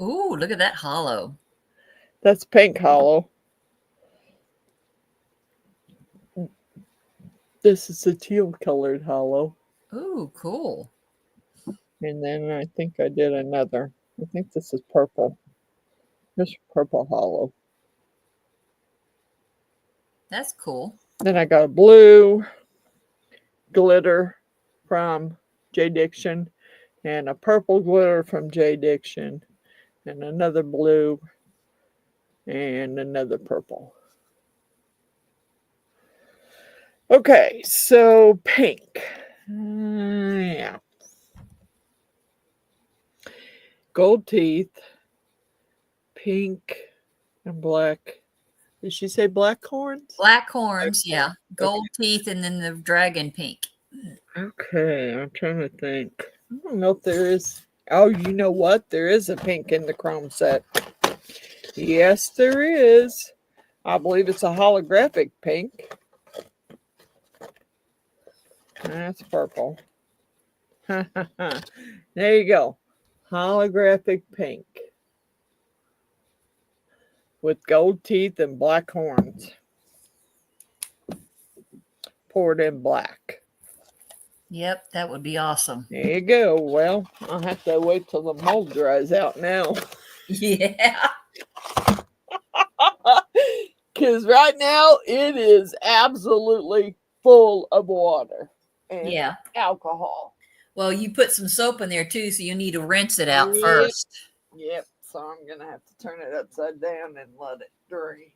Ooh, look at that hollow. That's pink hollow. This is a teal colored hollow. Ooh, cool. And then I think I did another. I think this is purple. This purple hollow. That's cool. Then I got a blue glitter from J. Diction and a purple glitter from J. Diction and another blue and another purple. Okay, so pink. Yeah. Gold teeth, pink, and black. Did she say black horns? Black horns, yeah. Gold teeth, and then the dragon pink. Okay, I'm trying to think. I don't know if there is. Oh, you know what? There is a pink in the chrome set. Yes, there is. I believe it's a holographic pink. That's purple. There you go. Holographic pink. with gold teeth and black horns. Poured in black. Yep, that would be awesome. There you go. Well, I'll have to wait till the mold dries out now. Yeah. Because right now it is absolutely full of water and Yeah. alcohol. Well, you put some soap in there too, so you need to rinse it out Yep. first. Yep. So I'm going to have to turn it upside down and let it drain.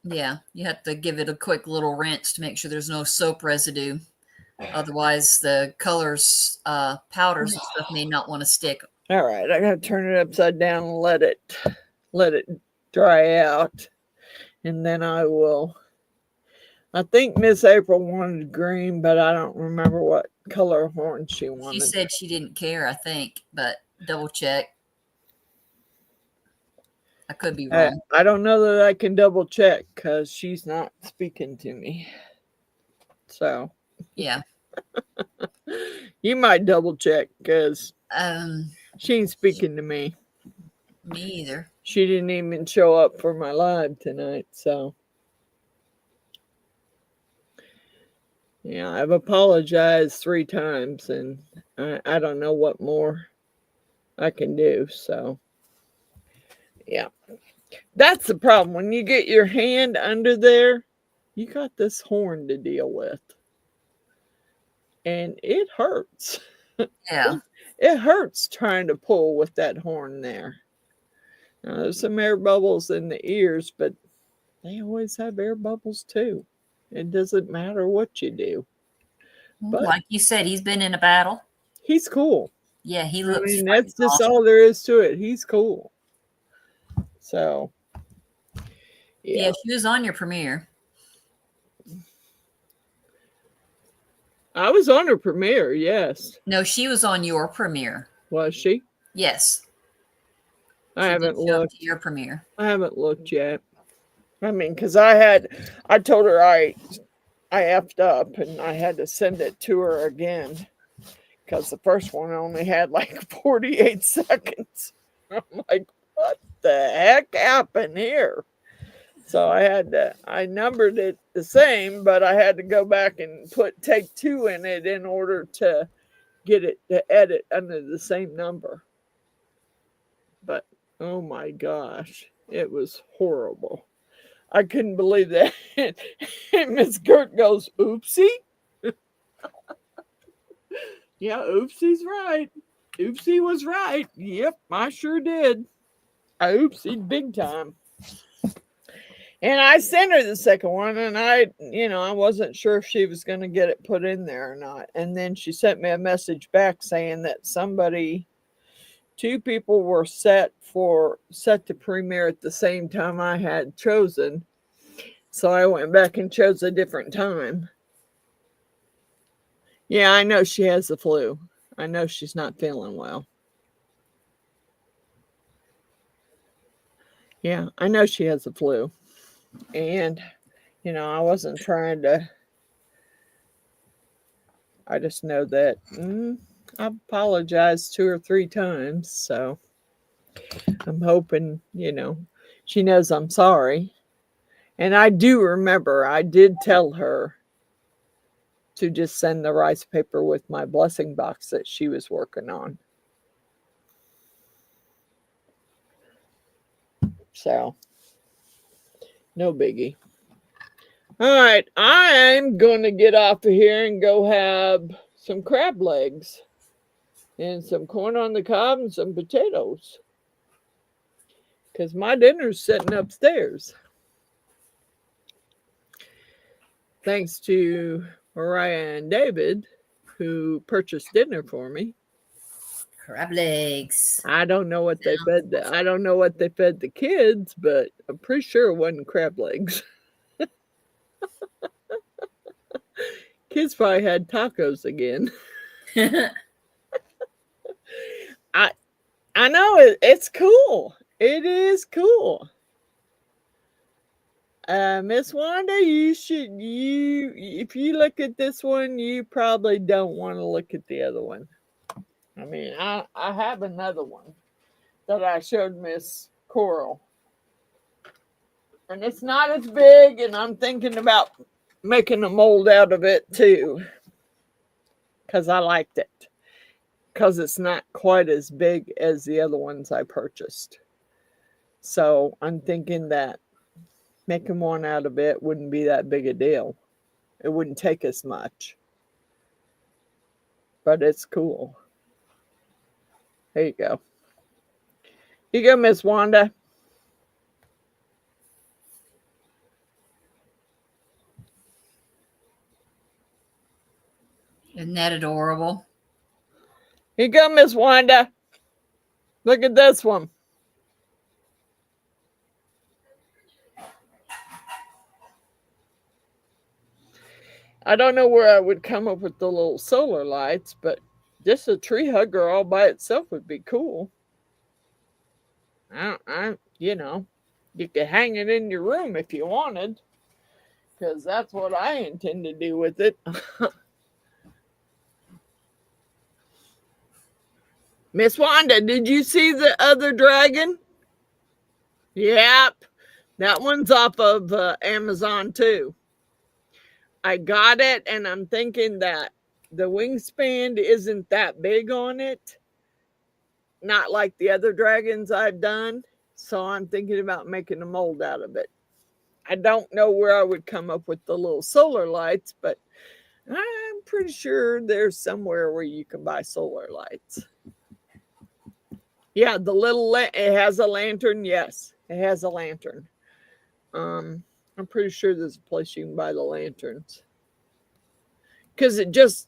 Yeah, you have to give it a quick little rinse to make sure there's no soap residue. Otherwise, the colors, powders and stuff may not want to stick. All right. I got to turn it upside down and let it dry out. And then I think Miss April wanted green, but I don't remember what color horn she wanted. She said she didn't care, I think, but double check. I could be wrong. I don't know that I can double check because she's not speaking to me. So Yeah. you might double check because Um, she ain't speaking to me. me either. She didn't even show up for my live tonight. So yeah, I've apologized 3 times and I don't know what more I can do. So yeah, that's the problem. When you get your hand under there, you got this horn to deal with. And it hurts. Yeah. It hurts trying to pull with that horn there. Now, there's some air bubbles in the ears, but they always have air bubbles too. It doesn't matter what you do. But Like you said, he's been in a battle. he's cool. Yeah, he I looks. mean, that's just awesome. all there is to it. He's cool. So, Yeah, she was on your premiere. I was on her premiere, yes. No, she was on your premiere. Was she? Yes. I She haven't did show up looked. to your premiere. I haven't looked yet. I mean, because I told her I effed up and I had to send it to her again because the first one only had like 48 seconds. I'm like, what the heck happened here? So I numbered it the same, but I had to go back and take 2 in it in order to get it to edit under the same number. But oh my gosh, it was horrible. I couldn't believe that. And Miss Gert goes, oopsie. Yeah, oopsie's right. Oopsie was right. Yep, I sure did. I oopsied big time. And I sent her the second one, and I wasn't sure if she was going to get it put in there or not. And then she sent me a message back saying that 2 people were set to premiere at the same time I had chosen. So I went back and chose a different time. Yeah, I know she has the flu. I know she's not feeling well. Yeah, I know she has the flu. And, I wasn't trying to. I just know that I apologized 2 or 3 times. So I'm hoping, she knows I'm sorry. And I do remember, I did tell her to just send the rice paper with my blessing box that she was working on. So, no biggie. All right, I'm going to get off of here and go have some crab legs and some corn on the cob and some potatoes. Because my dinner's sitting upstairs. Thanks to Mariah and David, who purchased dinner for me. Crab legs. I don't know what they fed. I don't know what they fed the kids, but I'm pretty sure it wasn't crab legs. Kids probably had tacos again. I know it's cool. It is cool. Miss Wanda, if you look at this one, you probably don't want to look at the other one. I mean, I have another one that I showed Miss Coral. And it's not as big, and I'm thinking about making a mold out of it too. Because I liked it. Because it's not quite as big as the other ones I purchased. So I'm thinking that making one out of it wouldn't be that big a deal. It wouldn't take as much. But it's cool. There you go. Here you go, Miss Wanda. Isn't that adorable? Here you go, Miss Wanda. Look at this one. I don't know where I would come up with the little solar lights, but just a tree hugger all by itself would be cool. You know, you could hang it in your room if you wanted, because that's what I intend to do with it. Miss Wanda, did you see the other dragon? Yep, that one's off of Amazon too. I got it, and I'm thinking that the wingspan isn't that big on it. Not like the other dragons I've done. So I'm thinking about making a mold out of it. I don't know where I would come up with the little solar lights, but I'm pretty sure there's somewhere where you can buy solar lights. Yeah, the little, it has a lantern. Yes, it has a lantern. I'm pretty sure there's a place you can buy the lanterns. Because it just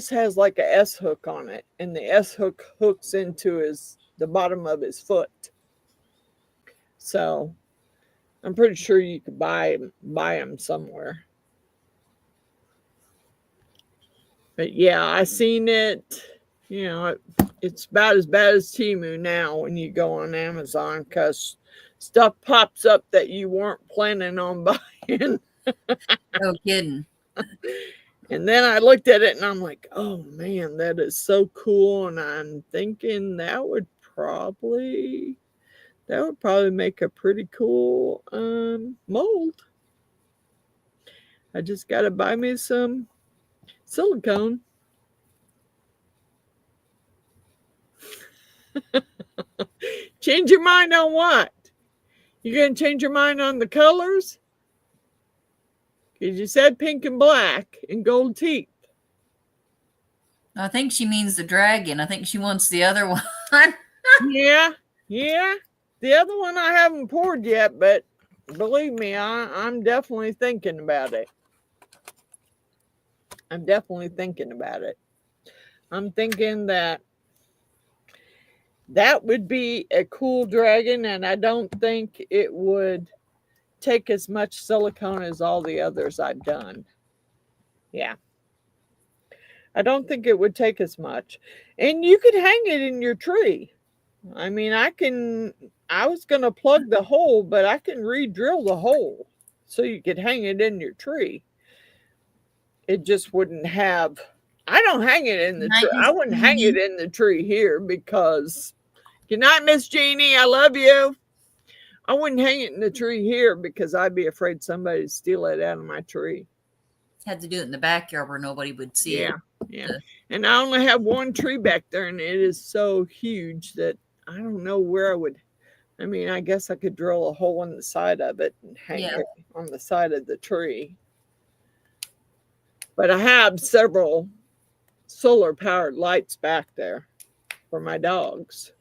has like a S hook on it. And the S hook hooks into the bottom of his foot. So I'm pretty sure you could buy them somewhere. But yeah, I seen it. You know, it's about as bad as Temu now when you go on Amazon, because stuff pops up that you weren't planning on buying. No kidding. And then I looked at it and I'm like, oh man, that is so cool. And I'm thinking that would probably make a pretty cool mold. I just got to buy me some silicone. Change your mind on what? You gonna change your mind on the colors? Because you said pink and black and gold teeth. I think she means the dragon. I think she wants the other one. Yeah. The other one I haven't poured yet, but believe me, I'm definitely thinking about it. I'm thinking that would be a cool dragon, and I don't think it would take as much silicone as all the others I've done. Yeah. I don't think it would take as much. And you could hang it in your tree. I mean, I was going to plug the hole, but I can re-drill the hole so you could hang it in your tree. It just wouldn't have, I don't hang it in the tree. I wouldn't hang it in the tree here because, good night, Miss Jeannie. I love you. I wouldn't hang it in the tree here because I'd be afraid somebody would steal it out of my tree. Had to do it in the backyard where nobody would see it. Yeah. And I only have one tree back there, and it is so huge that I don't know where I would. I mean, I guess I could drill a hole in the side of it and hang it on the side of the tree. But I have several solar powered lights back there for my dogs.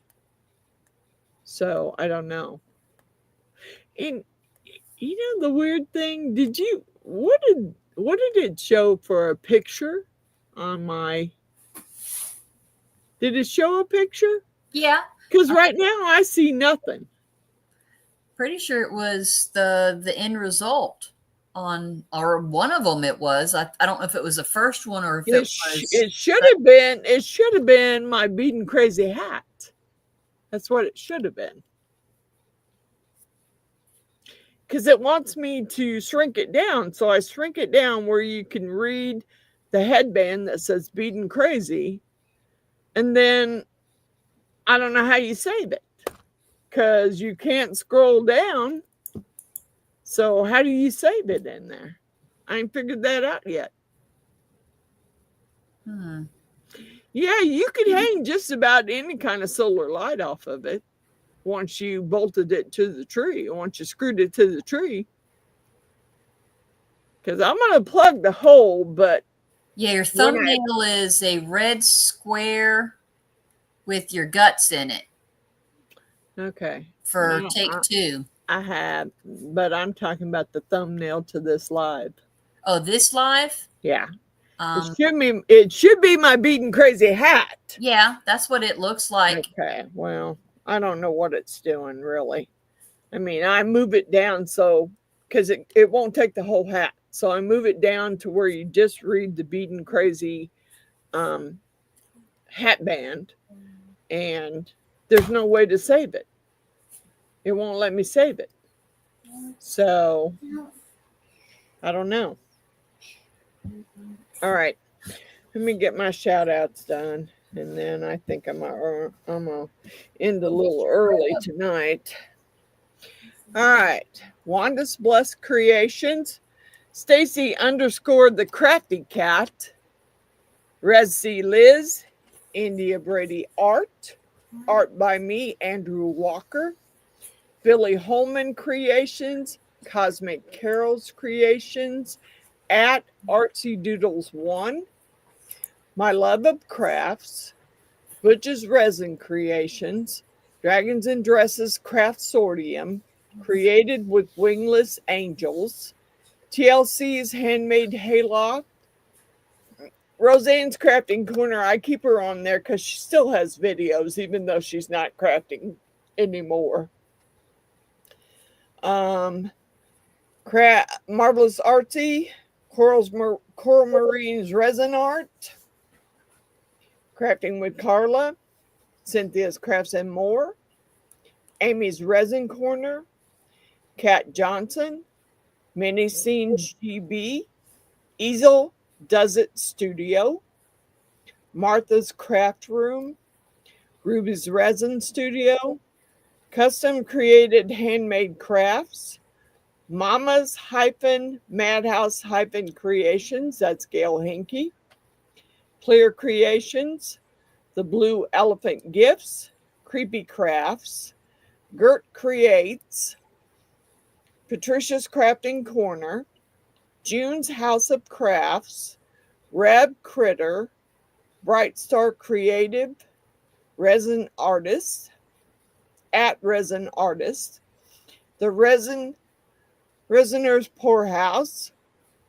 So I don't know. And you know the weird thing, what did it show for a picture on my, did it show a picture? Yeah. Because right now I see nothing. Pretty sure it was the end result on, or one of them it was. I don't know if it was the first one or if it was. It should have been my Beadinkrazy hat. That's what it should have been. Because it wants me to shrink it down. So I shrink it down where you can read the headband that says Beadinkrazy. And then I don't know how you save it. Because you can't scroll down. So how do you save it in there? I ain't figured that out yet. Yeah, you could hang just about any kind of solar light off of it once you bolted it to the tree, once you screwed it to the tree. Because I'm going to plug the hole, but... Yeah, your thumbnail is a red square with your guts in it. Okay. For take 2. I have, but I'm talking about the thumbnail to this live. Oh, this live? Yeah. It should be my Beadinkrazy hat. Yeah, that's what it looks like. Okay. Well, I don't know what it's doing really. I mean, I move it down so because it won't take the whole hat. So I move it down to where you just read the Beadinkrazy hat band, and there's no way to save it. It won't let me save it. So I don't know. All right. Let me get my shout outs done. And then I think I'm gonna end a little early tonight. All right. Wanda's Blessed Creations. Stacy _ the Crafty Cat. Rezn Liz. India Brady Art. Art by me, Andrew Walker. Billy Holman Creations. Cosmic Carols Creations. At Artsy Doodles 1. My Love of Crafts. Butch's Resin Creations. Dragons and Dresses Craft Sortium. Created with Wingless Angels. TLC's Handmade Hayloft. Roseanne's Crafting Corner. I keep her on there because she still has videos, even though she's not crafting anymore. Marvelous Artsy. Coral Marine's Resin Art. Crafting with Carla. Cynthia's Crafts and More. Amy's Resin Corner. Kat Johnson. Mini Scenes GB. Easel Does It Studio. Martha's Craft Room. Ruby's Resin Studio. Custom Created Handmade Crafts. Mama's Madhouse Creations. That's Gail Hinkie. Clear Creations. The Blue Elephant Gifts. Creepy Crafts. Gert Creates. Patricia's Crafting Corner. June's House of Crafts. Reb Critter. Bright Star Creative. Resin Artist. At Resin Artist. The Resiners Poorhouse.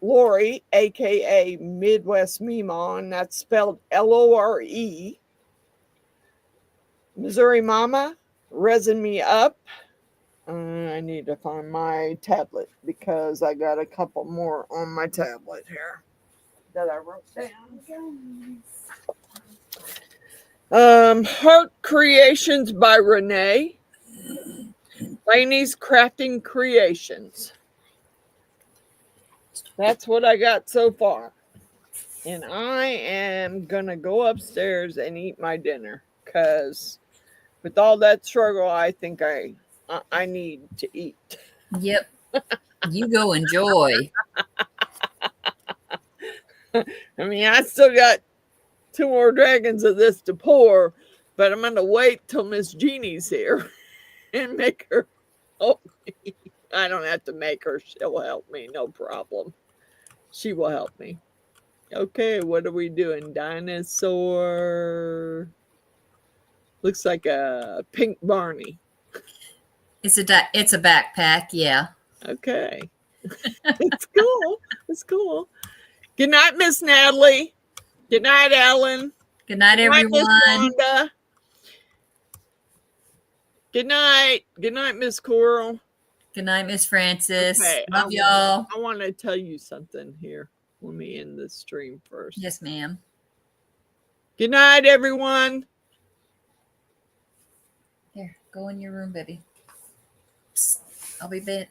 Lori, aka Midwest Memon, that's spelled Lore. Missouri Mama, Resin Me Up. I need to find my tablet because I got a couple more on my tablet here that I wrote down. Heart Creations by Renee. Laney's Crafting Creations. That's what I got so far. And I am going to go upstairs and eat my dinner because with all that struggle, I think I need to eat. Yep. You go enjoy. I mean, I still got 2 more dragons of this to pour, but I'm going to wait till Miss Jeannie's here and make her help me. I don't have to make her. She'll help me. No problem. She will help me. Okay, what are we doing? Dinosaur. Looks like a pink Barney. It's a backpack, yeah. Okay. It's cool. It's cool. Good night, Miss Natalie. Good night, Ellen. Good night, everyone. Miss Wanda. Good night. Good night, Miss Coral. Good night, Miss Francis. Okay, Love y'all. I want to tell you something here. Let me end the stream first. Yes, ma'am. Good night, everyone. Here, go in your room, baby. Psst, I'll be back.